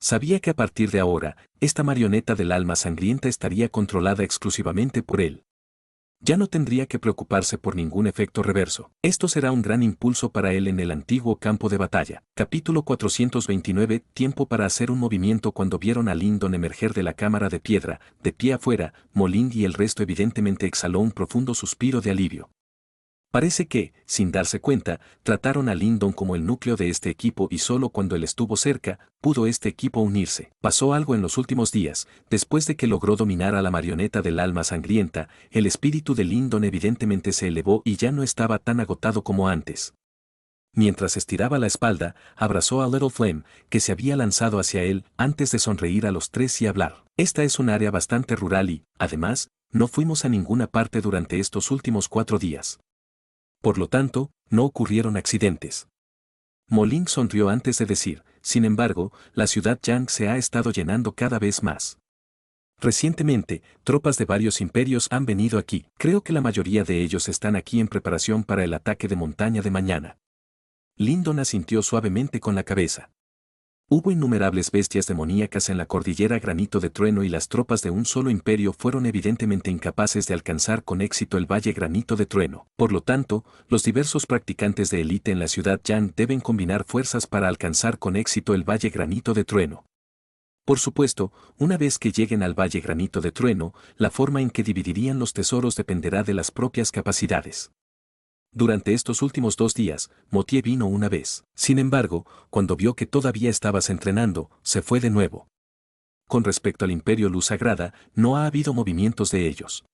Sabía que a partir de ahora, esta marioneta del alma sangrienta estaría controlada exclusivamente por él. Ya no tendría que preocuparse por ningún efecto reverso. Esto será un gran impulso para él en el antiguo campo de batalla. Capítulo 429. Tiempo para hacer un movimiento. Cuando vieron a Lyndon emerger de la cámara de piedra, de pie afuera, Molin y el resto evidentemente exhaló un profundo suspiro de alivio. Parece que, sin darse cuenta, trataron a Lyndon como el núcleo de este equipo y solo cuando él estuvo cerca, pudo este equipo unirse. Pasó algo en los últimos días, después de que logró dominar a la marioneta del alma sangrienta, el espíritu de Lyndon evidentemente se elevó y ya no estaba tan agotado como antes. Mientras estiraba la espalda, abrazó a Little Flame, que se había lanzado hacia él, antes de sonreír a los 3 y hablar. Esta es un área bastante rural y, además, no fuimos a ninguna parte durante estos últimos 4 días. Por lo tanto, no ocurrieron accidentes. Molin sonrió antes de decir, sin embargo, la ciudad Yang se ha estado llenando cada vez más. Recientemente, tropas de varios imperios han venido aquí. Creo que la mayoría de ellos están aquí en preparación para el ataque de montaña de mañana. Lyndon asintió suavemente con la cabeza. Hubo innumerables bestias demoníacas en la cordillera Granito de Trueno y las tropas de un solo imperio fueron evidentemente incapaces de alcanzar con éxito el Valle Granito de Trueno. Por lo tanto, los diversos practicantes de élite en la ciudad Yang deben combinar fuerzas para alcanzar con éxito el Valle Granito de Trueno. Por supuesto, una vez que lleguen al Valle Granito de Trueno, la forma en que dividirían los tesoros dependerá de las propias capacidades. Durante estos últimos 2 días, Motie vino una vez. Sin embargo, cuando vio que todavía estabas entrenando, se fue de nuevo. Con respecto al Imperio Luz Sagrada, no ha habido movimientos de ellos.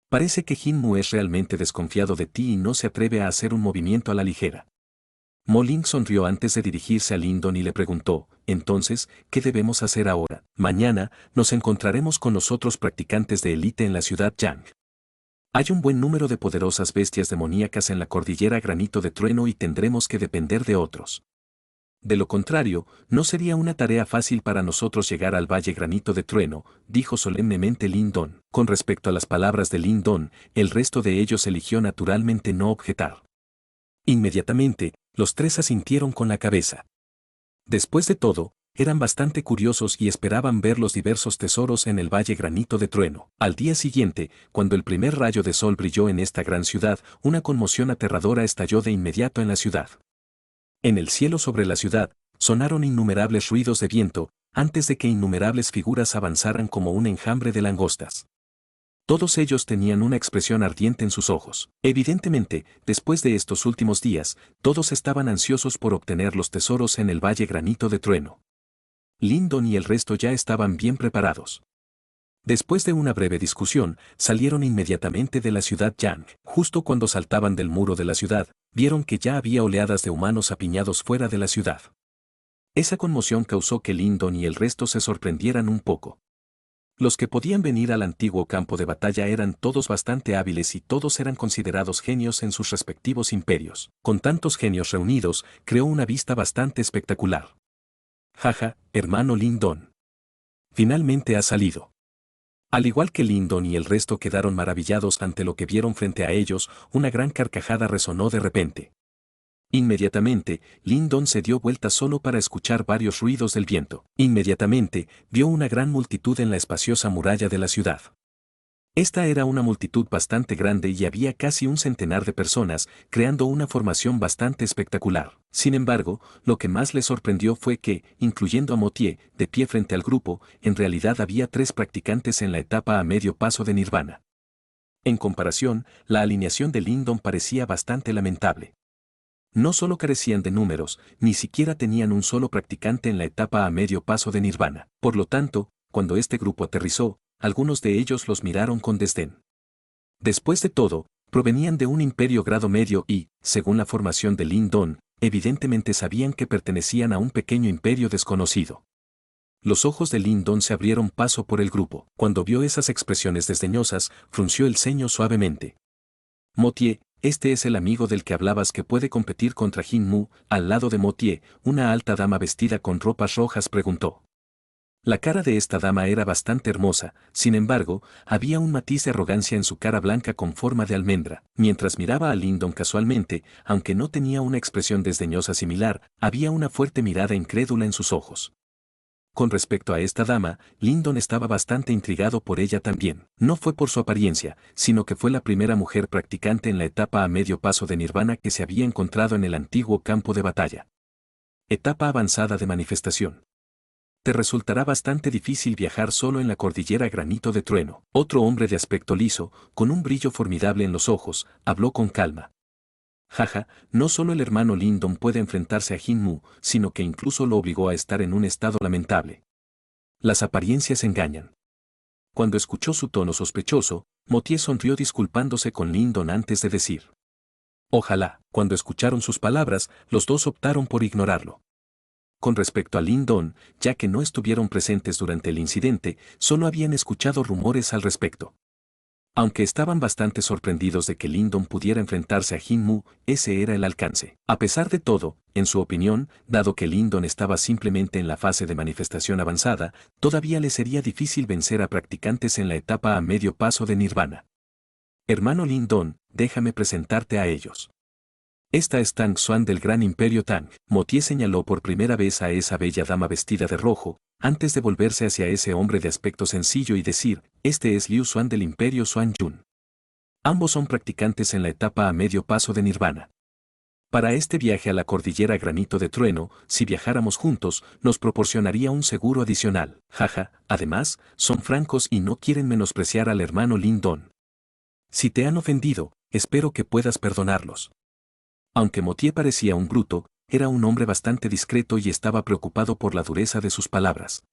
Parece que Jinmu es realmente desconfiado de ti y no se atreve a hacer un movimiento a la ligera. Mo Ling sonrió antes de dirigirse a Lindon y le preguntó, entonces, ¿qué debemos hacer ahora? Mañana, nos encontraremos con los otros practicantes de élite en la ciudad Yang. Hay un buen número de poderosas bestias demoníacas en la cordillera Granito de Trueno y tendremos que depender de otros. De lo contrario, no sería una tarea fácil para nosotros llegar al Valle Granito de Trueno, dijo solemnemente Lindon. Con respecto a las palabras de Lindon, el resto de ellos eligió naturalmente no objetar. Inmediatamente, los tres asintieron con la cabeza. Después de todo, eran bastante curiosos y esperaban ver los diversos tesoros en el Valle Granito de Trueno. Al día siguiente, cuando el primer rayo de sol brilló en esta gran ciudad, una conmoción aterradora estalló de inmediato en la ciudad. En el cielo sobre la ciudad, sonaron innumerables ruidos de viento, antes de que innumerables figuras avanzaran como un enjambre de langostas. Todos ellos tenían una expresión ardiente en sus ojos. Evidentemente, después de estos últimos días, todos estaban ansiosos por obtener los tesoros en el Valle Granito de Trueno. Lindon y el resto ya estaban bien preparados. Después de una breve discusión, salieron inmediatamente de la ciudad Yang. Justo cuando saltaban del muro de la ciudad, vieron que ya había oleadas de humanos apiñados fuera de la ciudad. Esa conmoción causó que Lindon y el resto se sorprendieran un poco. Los que podían venir al antiguo campo de batalla eran todos bastante hábiles y todos eran considerados genios en sus respectivos imperios. Con tantos genios reunidos, creó una vista bastante espectacular. Jaja, hermano Lindon. Finalmente ha salido. Al igual que Lindon y el resto quedaron maravillados ante lo que vieron frente a ellos, una gran carcajada resonó de repente. Inmediatamente, Lindon se dio vuelta solo para escuchar varios ruidos del viento. Inmediatamente, vio una gran multitud en la espaciosa muralla de la ciudad. Esta era una multitud bastante grande y había casi un centenar de personas, creando una formación bastante espectacular. Sin embargo, lo que más le sorprendió fue que, incluyendo a Motier, de pie frente al grupo, en realidad había 3 practicantes en la etapa a medio paso de Nirvana. En comparación, la alineación de Lindon parecía bastante lamentable. No solo carecían de números, ni siquiera tenían un solo practicante en la etapa a medio paso de Nirvana. Por lo tanto, cuando este grupo aterrizó, algunos de ellos los miraron con desdén. Después de todo, provenían de un imperio grado medio y, según la formación de Lindon, evidentemente sabían que pertenecían a un pequeño imperio desconocido. Los ojos de Lindon se abrieron paso por el grupo. Cuando vio esas expresiones desdeñosas, frunció el ceño suavemente. Motier, este es el amigo del que hablabas que puede competir contra Jinmu. Al lado de Motier, una alta dama vestida con ropas rojas preguntó. La cara de esta dama era bastante hermosa, sin embargo, había un matiz de arrogancia en su cara blanca con forma de almendra. Mientras miraba a Lindon casualmente, aunque no tenía una expresión desdeñosa similar, había una fuerte mirada incrédula en sus ojos. Con respecto a esta dama, Lindon estaba bastante intrigado por ella también. No fue por su apariencia, sino que fue la primera mujer practicante en la etapa a medio paso de Nirvana que se había encontrado en el antiguo campo de batalla. Etapa avanzada de manifestación. Te resultará bastante difícil viajar solo en la cordillera Granito de Trueno. Otro hombre de aspecto liso, con un brillo formidable en los ojos, habló con calma. Jaja, no solo el hermano Lindon puede enfrentarse a Jinmu, sino que incluso lo obligó a estar en un estado lamentable. Las apariencias engañan. Cuando escuchó su tono sospechoso, Motier sonrió disculpándose con Lindon antes de decir. Ojalá. Cuando escucharon sus palabras, los dos optaron por ignorarlo. Con respecto a Lindon, ya que no estuvieron presentes durante el incidente, solo habían escuchado rumores al respecto. Aunque estaban bastante sorprendidos de que Lindon pudiera enfrentarse a Jinmu, ese era el alcance. A pesar de todo, en su opinión, dado que Lindon estaba simplemente en la fase de manifestación avanzada, todavía le sería difícil vencer a practicantes en la etapa a medio paso de Nirvana. Hermano Lindon, déjame presentarte a ellos. Esta es Tang Xuan del Gran Imperio Tang. Motier señaló por primera vez a esa bella dama vestida de rojo, antes de volverse hacia ese hombre de aspecto sencillo y decir, este es Liu Xuan del Imperio Xuan Yun. Ambos son practicantes en la etapa a medio paso de Nirvana. Para este viaje a la cordillera Granito de Trueno, si viajáramos juntos, nos proporcionaría un seguro adicional. Jaja, además, son francos y no quieren menospreciar al hermano Lindon. Si te han ofendido, espero que puedas perdonarlos. Aunque Motier parecía un bruto, era un hombre bastante discreto y estaba preocupado por la dureza de sus palabras.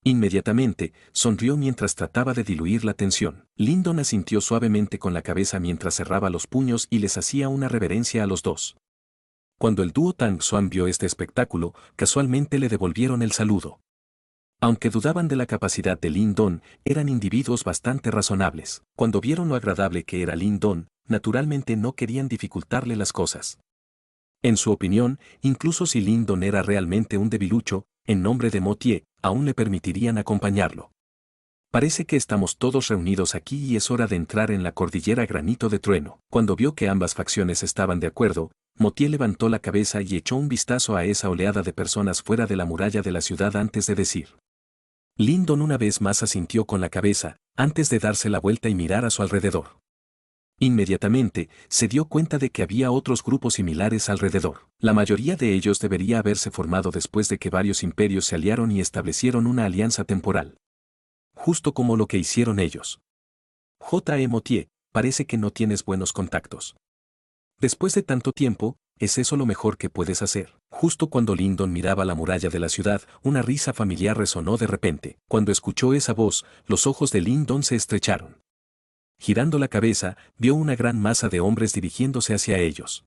Inmediatamente, sonrió mientras trataba de diluir la tensión. Lyndon asintió suavemente con la cabeza mientras cerraba los puños y les hacía una reverencia a los dos. Cuando el dúo Tang Xuan vio este espectáculo, casualmente le devolvieron el saludo. Aunque dudaban de la capacidad de Lyndon, eran individuos bastante razonables. Cuando vieron lo agradable que era Lyndon, naturalmente no querían dificultarle las cosas. En su opinión, incluso si Lyndon era realmente un debilucho, en nombre de Motier, aún le permitirían acompañarlo. Parece que estamos todos reunidos aquí y es hora de entrar en la cordillera Granito de Trueno. Cuando vio que ambas facciones estaban de acuerdo, Motier levantó la cabeza y echó un vistazo a esa oleada de personas fuera de la muralla de la ciudad antes de decir. Lyndon una vez más asintió con la cabeza, antes de darse la vuelta y mirar a su alrededor. Inmediatamente, se dio cuenta de que había otros grupos similares alrededor. La mayoría de ellos debería haberse formado después de que varios imperios se aliaron y establecieron una alianza temporal. Justo como lo que hicieron ellos. J. Motier, parece que no tienes buenos contactos. Después de tanto tiempo, ¿es eso lo mejor que puedes hacer? Justo cuando Lyndon miraba la muralla de la ciudad, una risa familiar resonó de repente. Cuando escuchó esa voz, los ojos de Lyndon se estrecharon. Girando la cabeza, vio una gran masa de hombres dirigiéndose hacia ellos.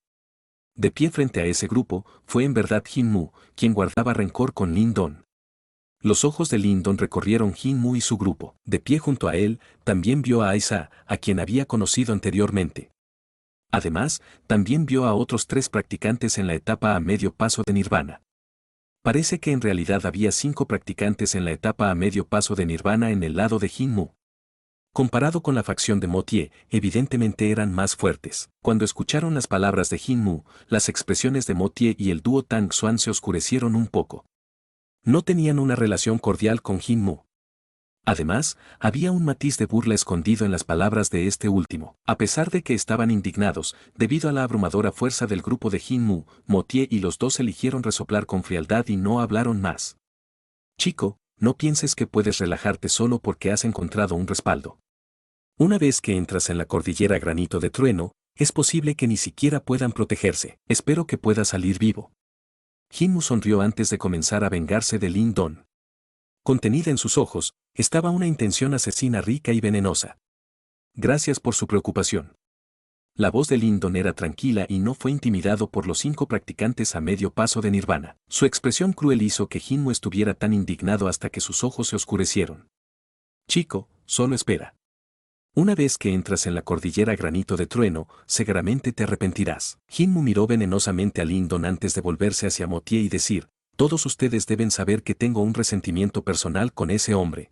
De pie frente a ese grupo, fue en verdad Jin Mu, quien guardaba rencor con Lyndon. Los ojos de Lyndon recorrieron Jin Mu y su grupo. De pie junto a él, también vio a Aisa, a quien había conocido anteriormente. Además, también vio a otros 3 practicantes en la etapa a medio paso de Nirvana. Parece que en realidad había 5 practicantes en la etapa a medio paso de Nirvana en el lado de Jin Mu. Comparado con la facción de Motier, evidentemente eran más fuertes. Cuando escucharon las palabras de Jin Mu, las expresiones de Motier y el dúo Tang Xuan se oscurecieron un poco. No tenían una relación cordial con Jin Mu. Además, había un matiz de burla escondido en las palabras de este último. A pesar de que estaban indignados, debido a la abrumadora fuerza del grupo de Jin Mu, Motier y los dos eligieron resoplar con frialdad y no hablaron más. Chico, no pienses que puedes relajarte solo porque has encontrado un respaldo. Una vez que entras en la cordillera Granito de Trueno, es posible que ni siquiera puedan protegerse. Espero que puedas salir vivo. Jin Mu sonrió antes de comenzar a vengarse de Lyndon. Contenida en sus ojos, estaba una intención asesina rica y venenosa. Gracias por su preocupación. La voz de Lyndon era tranquila y no fue intimidado por los 5 practicantes a medio paso de Nirvana. Su expresión cruel hizo que Jin Mu estuviera tan indignado hasta que sus ojos se oscurecieron. Chico, solo espera. Una vez que entras en la cordillera Granito de Trueno, seguramente te arrepentirás. Jin Mu miró venenosamente a Lyndon antes de volverse hacia Motier y decir, todos ustedes deben saber que tengo un resentimiento personal con ese hombre.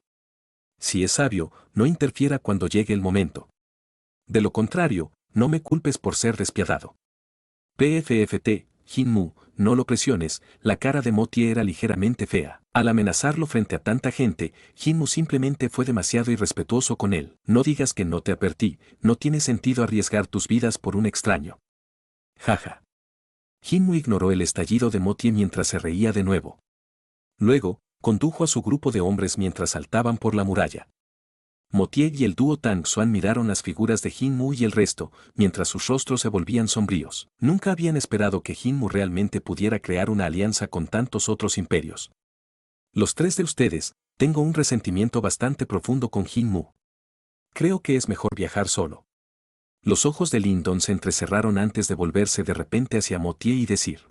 Si es sabio, no interfiera cuando llegue el momento. De lo contrario, no me culpes por ser despiadado. PFFT, Jin Mu, no lo presiones, la cara de Motier era ligeramente fea. Al amenazarlo frente a tanta gente, Jin Mu simplemente fue demasiado irrespetuoso con él. No digas que no te advertí, no tiene sentido arriesgar tus vidas por un extraño. Jaja. Jin Mu ignoró el estallido de Motier mientras se reía de nuevo. Luego, condujo a su grupo de hombres mientras saltaban por la muralla. Motier y el dúo Tang Xuan miraron las figuras de Jin Mu y el resto, mientras sus rostros se volvían sombríos. Nunca habían esperado que Jin Mu realmente pudiera crear una alianza con tantos otros imperios. Los 3 de ustedes, tengo un resentimiento bastante profundo con Jin Mu. Creo que es mejor viajar solo. Los ojos de Lyndon se entrecerraron antes de volverse de repente hacia Motier y decir.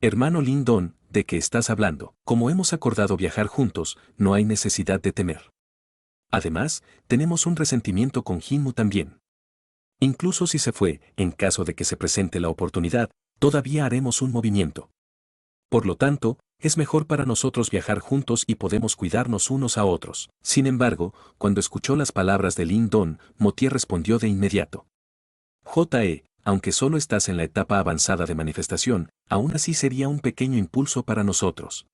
Hermano Lyndon, ¿de qué estás hablando? Como hemos acordado viajar juntos, no hay necesidad de temer. Además, tenemos un resentimiento con Jin Mu también. Incluso si se fue, en caso de que se presente la oportunidad, todavía haremos un movimiento. Por lo tanto, es mejor para nosotros viajar juntos y podemos cuidarnos unos a otros. Sin embargo, cuando escuchó las palabras de Lyndon, Motier respondió de inmediato. Aunque solo estás en la etapa avanzada de manifestación, aún así sería un pequeño impulso para nosotros.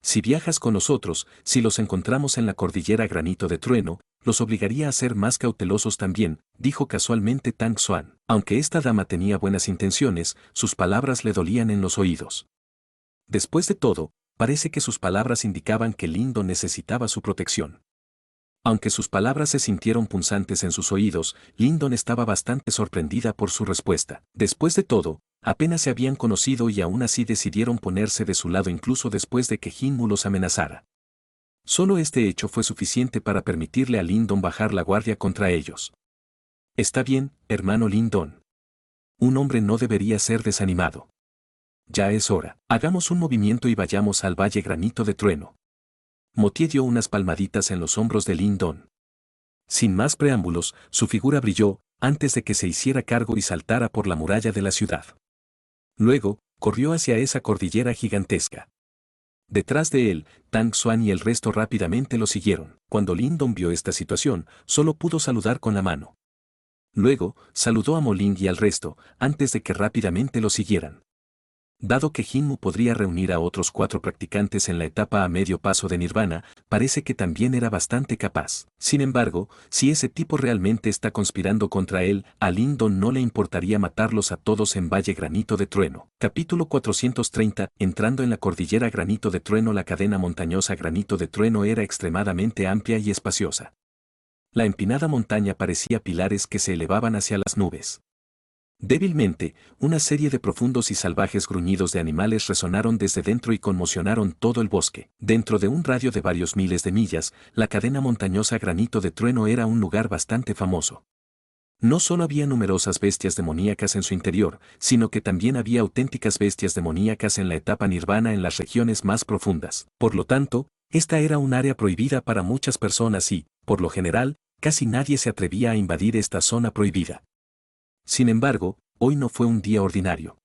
Si viajas con nosotros, si los encontramos en la cordillera Granito de Trueno, los obligaría a ser más cautelosos también, dijo casualmente Tang Xuan. Aunque esta dama tenía buenas intenciones, sus palabras le dolían en los oídos. Después de todo, parece que sus palabras indicaban que Lyndon necesitaba su protección. Aunque sus palabras se sintieron punzantes en sus oídos, Lyndon estaba bastante sorprendida por su respuesta. Después de todo, apenas se habían conocido y aún así decidieron ponerse de su lado incluso después de que Jin Mu los amenazara. Solo este hecho fue suficiente para permitirle a Lindon bajar la guardia contra ellos. Está bien, hermano Lindon. Un hombre no debería ser desanimado. Ya es hora. Hagamos un movimiento y vayamos al Valle Granito de Trueno. Motié dio unas palmaditas en los hombros de Lindon. Sin más preámbulos, su figura brilló, antes de que se hiciera cargo y saltara por la muralla de la ciudad. Luego, corrió hacia esa cordillera gigantesca. Detrás de él, Tang Xuan y el resto rápidamente lo siguieron. Cuando Lindon vio esta situación, solo pudo saludar con la mano. Luego, saludó a Moling y al resto, antes de que rápidamente lo siguieran. Dado que Jinmu podría reunir a otros 4 practicantes en la etapa a medio paso de Nirvana, parece que también era bastante capaz. Sin embargo, si ese tipo realmente está conspirando contra él, a Lindon no le importaría matarlos a todos en Valle Granito de Trueno. Capítulo 430. Entrando en la cordillera Granito de Trueno, la cadena montañosa Granito de Trueno era extremadamente amplia y espaciosa. La empinada montaña parecía pilares que se elevaban hacia las nubes. Débilmente, una serie de profundos y salvajes gruñidos de animales resonaron desde dentro y conmocionaron todo el bosque. Dentro de un radio de varios miles de millas, la cadena montañosa Granito de Trueno era un lugar bastante famoso. No solo había numerosas bestias demoníacas en su interior, sino que también había auténticas bestias demoníacas en la etapa nirvana en las regiones más profundas. Por lo tanto, esta era un área prohibida para muchas personas y, por lo general, casi nadie se atrevía a invadir esta zona prohibida. Sin embargo, hoy no fue un día ordinario.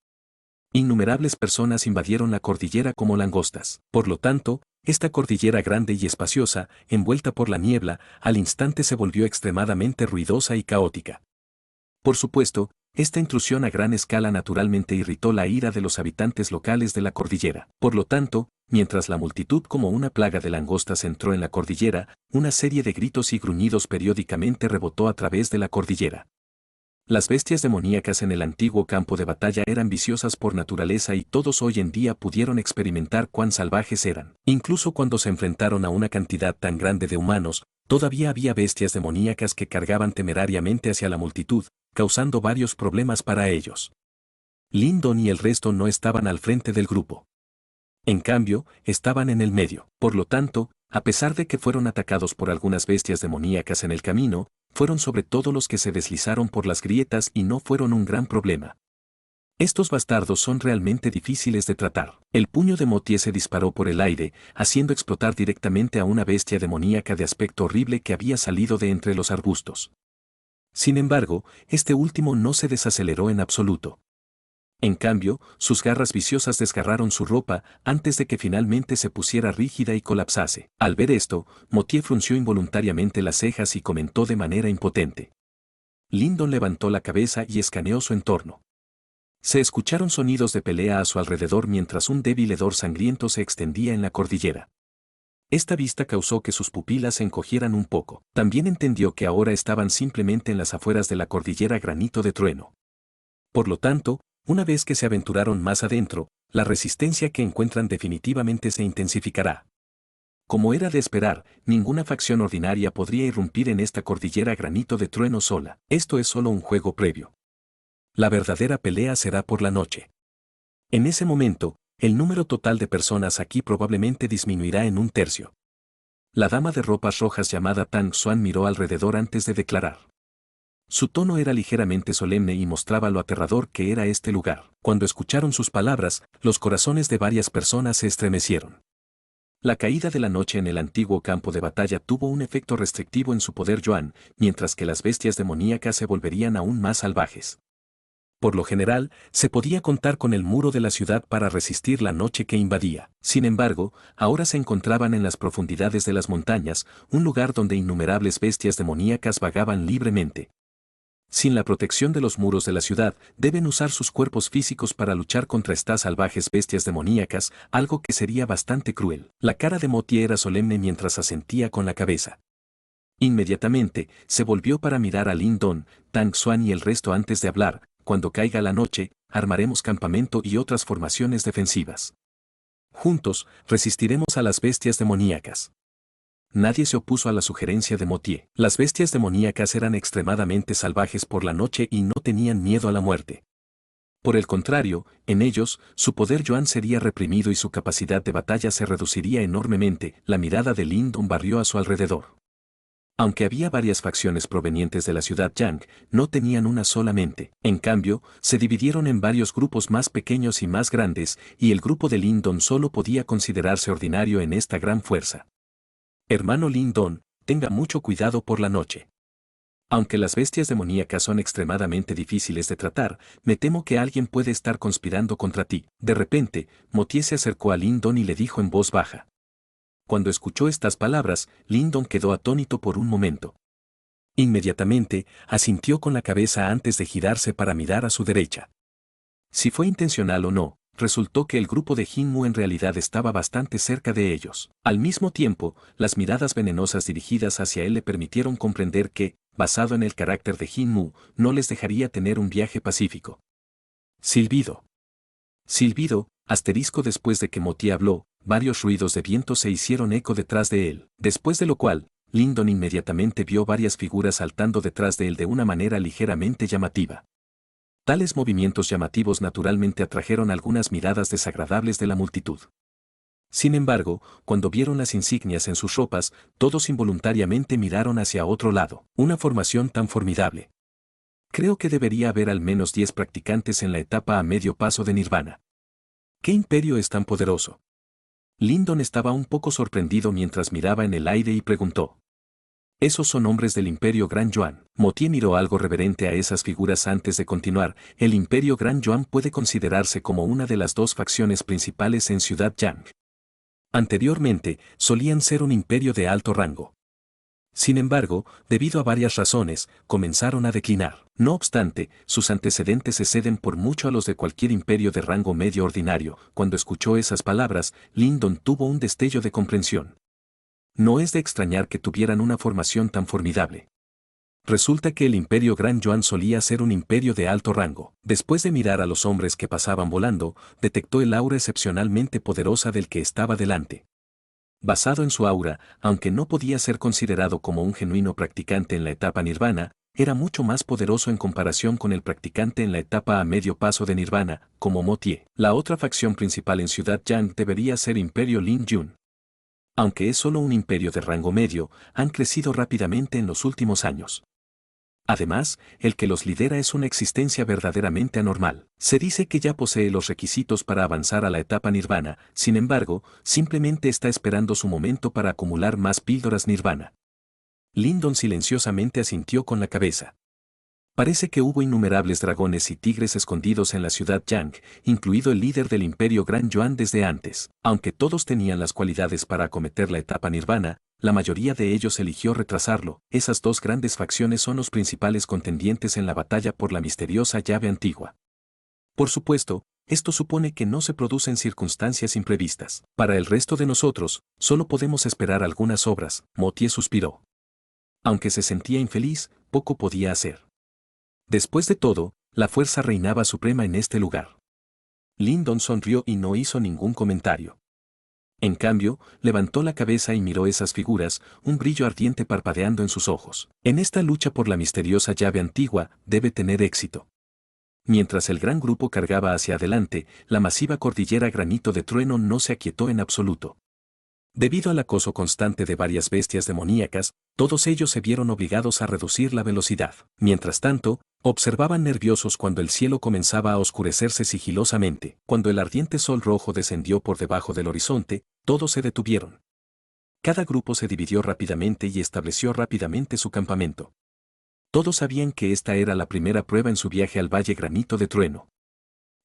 Innumerables personas invadieron la cordillera como langostas. Por lo tanto, esta cordillera grande y espaciosa, envuelta por la niebla, al instante se volvió extremadamente ruidosa y caótica. Por supuesto, esta intrusión a gran escala naturalmente irritó la ira de los habitantes locales de la cordillera. Por lo tanto, mientras la multitud como una plaga de langostas entró en la cordillera, una serie de gritos y gruñidos periódicamente rebotó a través de la cordillera. Las bestias demoníacas en el antiguo campo de batalla eran viciosas por naturaleza y todos hoy en día pudieron experimentar cuán salvajes eran. Incluso cuando se enfrentaron a una cantidad tan grande de humanos, todavía había bestias demoníacas que cargaban temerariamente hacia la multitud, causando varios problemas para ellos. Lindon y el resto no estaban al frente del grupo. En cambio, estaban en el medio. Por lo tanto, a pesar de que fueron atacados por algunas bestias demoníacas en el camino, fueron sobre todo los que se deslizaron por las grietas y no fueron un gran problema. Estos bastardos son realmente difíciles de tratar. El puño de Motie se disparó por el aire, haciendo explotar directamente a una bestia demoníaca de aspecto horrible que había salido de entre los arbustos. Sin embargo, este último no se desaceleró en absoluto. En cambio, sus garras viciosas desgarraron su ropa antes de que finalmente se pusiera rígida y colapsase. Al ver esto, Motie frunció involuntariamente las cejas y comentó de manera impotente. Lindon levantó la cabeza y escaneó su entorno. Se escucharon sonidos de pelea a su alrededor mientras un débil hedor sangriento se extendía en la cordillera. Esta vista causó que sus pupilas se encogieran un poco. También entendió que ahora estaban simplemente en las afueras de la cordillera Granito de Trueno. Por lo tanto, una vez que se aventuraron más adentro, la resistencia que encuentran definitivamente se intensificará. Como era de esperar, ninguna facción ordinaria podría irrumpir en esta cordillera Granito de Trueno sola. Esto es solo un juego previo. La verdadera pelea será por la noche. En ese momento, el número total de personas aquí probablemente disminuirá en un tercio. La dama de ropas rojas llamada Tang Xuan miró alrededor antes de declarar. Su tono era ligeramente solemne y mostraba lo aterrador que era este lugar. Cuando escucharon sus palabras, los corazones de varias personas se estremecieron. La caída de la noche en el antiguo campo de batalla tuvo un efecto restrictivo en su poder Yuan, mientras que las bestias demoníacas se volverían aún más salvajes. Por lo general, se podía contar con el muro de la ciudad para resistir la noche que invadía. Sin embargo, ahora se encontraban en las profundidades de las montañas, un lugar donde innumerables bestias demoníacas vagaban libremente. Sin la protección de los muros de la ciudad, deben usar sus cuerpos físicos para luchar contra estas salvajes bestias demoníacas, algo que sería bastante cruel. La cara de Motie era solemne mientras asentía con la cabeza. Inmediatamente, se volvió para mirar a Lindon, Tang Xuan y el resto antes de hablar. Cuando caiga la noche, armaremos campamento y otras formaciones defensivas. Juntos, resistiremos a las bestias demoníacas. Nadie se opuso a la sugerencia de Motie. Las bestias demoníacas eran extremadamente salvajes por la noche y no tenían miedo a la muerte. Por el contrario, en ellos, su poder Yuan sería reprimido y su capacidad de batalla se reduciría enormemente. La mirada de Lindon barrió a su alrededor. Aunque había varias facciones provenientes de la ciudad Yang, no tenían una sola mente. En cambio, se dividieron en varios grupos más pequeños y más grandes, y el grupo de Lindon solo podía considerarse ordinario en esta gran fuerza. Hermano Lindon, tenga mucho cuidado por la noche. Aunque las bestias demoníacas son extremadamente difíciles de tratar, me temo que alguien puede estar conspirando contra ti. De repente, Motie se acercó a Lindon y le dijo en voz baja. Cuando escuchó estas palabras, Lindon quedó atónito por un momento. Inmediatamente, asintió con la cabeza antes de girarse para mirar a su derecha. Si fue intencional o no, resultó que el grupo de Jinmu en realidad estaba bastante cerca de ellos. Al mismo tiempo, las miradas venenosas dirigidas hacia él le permitieron comprender que, basado en el carácter de Jinmu, no les dejaría tener un viaje pacífico. Silbido. Silbido, asterisco. Después de que Motie habló, varios ruidos de viento se hicieron eco detrás de él, después de lo cual, Lindon inmediatamente vio varias figuras saltando detrás de él de una manera ligeramente llamativa. Tales movimientos llamativos naturalmente atrajeron algunas miradas desagradables de la multitud. Sin embargo, cuando vieron las insignias en sus ropas, todos involuntariamente miraron hacia otro lado. Una formación tan formidable. Creo que debería haber al menos 10 practicantes en la etapa a medio paso de Nirvana. ¿Qué imperio es tan poderoso? Lindon estaba un poco sorprendido mientras miraba en el aire y preguntó. Esos son hombres del Imperio Gran Yuan. Motie miró algo reverente a esas figuras antes de continuar. El Imperio Gran Yuan puede considerarse como una de las dos facciones principales en Ciudad Yang. Anteriormente, solían ser un imperio de alto rango. Sin embargo, debido a varias razones, comenzaron a declinar. No obstante, sus antecedentes exceden por mucho a los de cualquier imperio de rango medio ordinario. Cuando escuchó esas palabras, Lindon tuvo un destello de comprensión. No es de extrañar que tuvieran una formación tan formidable. Resulta que el Imperio Gran Yuan solía ser un imperio de alto rango. Después de mirar a los hombres que pasaban volando, detectó el aura excepcionalmente poderosa del que estaba delante. Basado en su aura, aunque no podía ser considerado como un genuino practicante en la etapa Nirvana, era mucho más poderoso en comparación con el practicante en la etapa a medio paso de Nirvana, como Motie. La otra facción principal en Ciudad Yang debería ser Imperio Lin Yun. Aunque es solo un imperio de rango medio, han crecido rápidamente en los últimos años. Además, el que los lidera es una existencia verdaderamente anormal. Se dice que ya posee los requisitos para avanzar a la etapa Nirvana, sin embargo, simplemente está esperando su momento para acumular más píldoras Nirvana. Lindon silenciosamente asintió con la cabeza. Parece que hubo innumerables dragones y tigres escondidos en la ciudad Yang, incluido el líder del Imperio Gran Yuan desde antes. Aunque todos tenían las cualidades para acometer la etapa Nirvana, la mayoría de ellos eligió retrasarlo. Esas dos grandes facciones son los principales contendientes en la batalla por la misteriosa llave antigua. Por supuesto, esto supone que no se producen circunstancias imprevistas. Para el resto de nosotros, solo podemos esperar algunas obras. Motie suspiró. Aunque se sentía infeliz, poco podía hacer. Después de todo, la fuerza reinaba suprema en este lugar. Lindon sonrió y no hizo ningún comentario. En cambio, levantó la cabeza y miró esas figuras, un brillo ardiente parpadeando en sus ojos. En esta lucha por la misteriosa llave antigua, debe tener éxito. Mientras el gran grupo cargaba hacia adelante, la masiva cordillera Granito de Trueno no se aquietó en absoluto. Debido al acoso constante de varias bestias demoníacas, todos ellos se vieron obligados a reducir la velocidad. Mientras tanto, observaban nerviosos cuando el cielo comenzaba a oscurecerse sigilosamente. Cuando el ardiente sol rojo descendió por debajo del horizonte, todos se detuvieron. Cada grupo se dividió rápidamente y estableció rápidamente su campamento. Todos sabían que esta era la primera prueba en su viaje al Valle Granito de Trueno.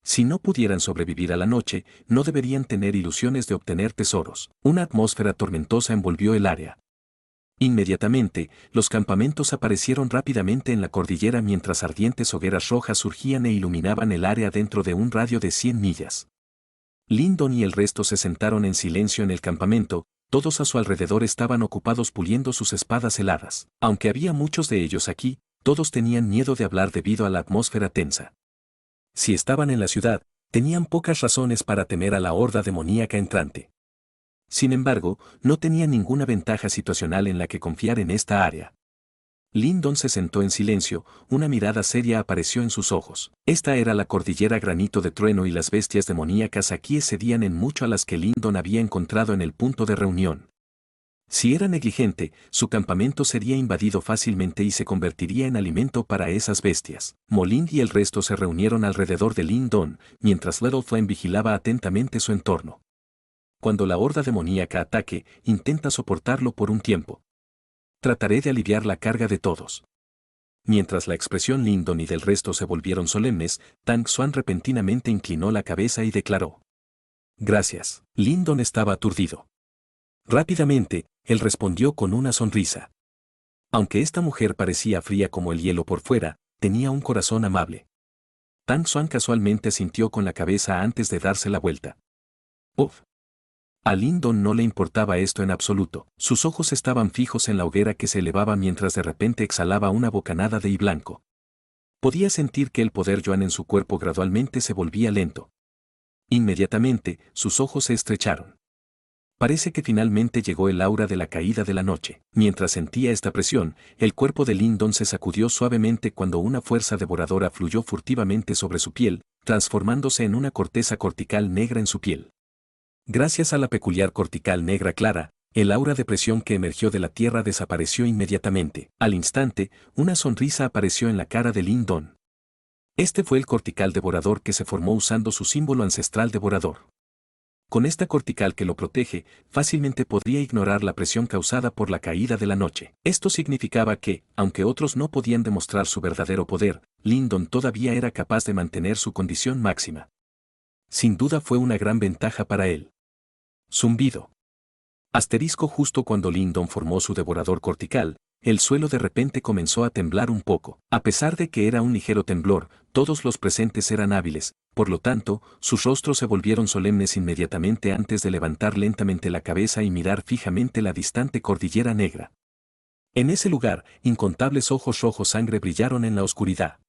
Si no pudieran sobrevivir a la noche, no deberían tener ilusiones de obtener tesoros. Una atmósfera tormentosa envolvió el área. Inmediatamente, los campamentos aparecieron rápidamente en la cordillera mientras ardientes hogueras rojas surgían e iluminaban el área dentro de un radio de 100 millas. Lindon y el resto se sentaron en silencio en el campamento, todos a su alrededor estaban ocupados puliendo sus espadas heladas. Aunque había muchos de ellos aquí, todos tenían miedo de hablar debido a la atmósfera tensa. Si estaban en la ciudad, tenían pocas razones para temer a la horda demoníaca entrante. Sin embargo, no tenían ninguna ventaja situacional en la que confiar en esta área. Lyndon se sentó en silencio, una mirada seria apareció en sus ojos. Esta era la cordillera Granito de Trueno y las bestias demoníacas aquí excedían en mucho a las que Lyndon había encontrado en el punto de reunión. Si era negligente, su campamento sería invadido fácilmente y se convertiría en alimento para esas bestias. Molin y el resto se reunieron alrededor de Lyndon, mientras Little Flame vigilaba atentamente su entorno. Cuando la horda demoníaca ataque, intenta soportarlo por un tiempo. Trataré de aliviar la carga de todos. Mientras la expresión Lyndon y del resto se volvieron solemnes, Tang Xuan repentinamente inclinó la cabeza y declaró: Gracias. Lyndon estaba aturdido. Rápidamente, él respondió con una sonrisa. Aunque esta mujer parecía fría como el hielo por fuera, tenía un corazón amable. Tang Xuan casualmente sintió con la cabeza antes de darse la vuelta. Uf. A Lyndon no le importaba esto en absoluto. Sus ojos estaban fijos en la hoguera que se elevaba mientras de repente exhalaba una bocanada de hi blanco. Podía sentir que el poder Yuan en su cuerpo gradualmente se volvía lento. Inmediatamente, sus ojos se estrecharon. Parece que finalmente llegó el aura de la caída de la noche. Mientras sentía esta presión, el cuerpo de Lyndon se sacudió suavemente cuando una fuerza devoradora fluyó furtivamente sobre su piel, transformándose en una corteza cortical negra en su piel. Gracias a la peculiar cortical negra clara, el aura de presión que emergió de la tierra desapareció inmediatamente. Al instante, una sonrisa apareció en la cara de Lyndon. Este fue el cortical devorador que se formó usando su símbolo ancestral devorador. Con esta cortical que lo protege, fácilmente podría ignorar la presión causada por la caída de la noche. Esto significaba que, aunque otros no podían demostrar su verdadero poder, Lyndon todavía era capaz de mantener su condición máxima. Sin duda fue una gran ventaja para él. Zumbido. Asterisco justo cuando Lyndon formó su devorador cortical, el suelo de repente comenzó a temblar un poco. A pesar de que era un ligero temblor, todos los presentes eran hábiles, por lo tanto, sus rostros se volvieron solemnes inmediatamente antes de levantar lentamente la cabeza y mirar fijamente la distante cordillera negra. En ese lugar, incontables ojos rojos sangre brillaron en la oscuridad.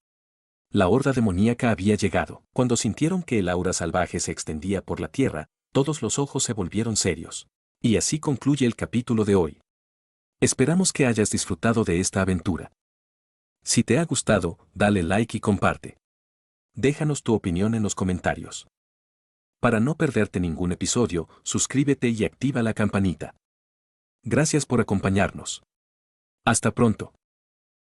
La horda demoníaca había llegado. Cuando sintieron que el aura salvaje se extendía por la tierra, todos los ojos se volvieron serios. Y así concluye el capítulo de hoy. Esperamos que hayas disfrutado de esta aventura. Si te ha gustado, dale like y comparte. Déjanos tu opinión en los comentarios. Para no perderte ningún episodio, suscríbete y activa la campanita. Gracias por acompañarnos. Hasta pronto.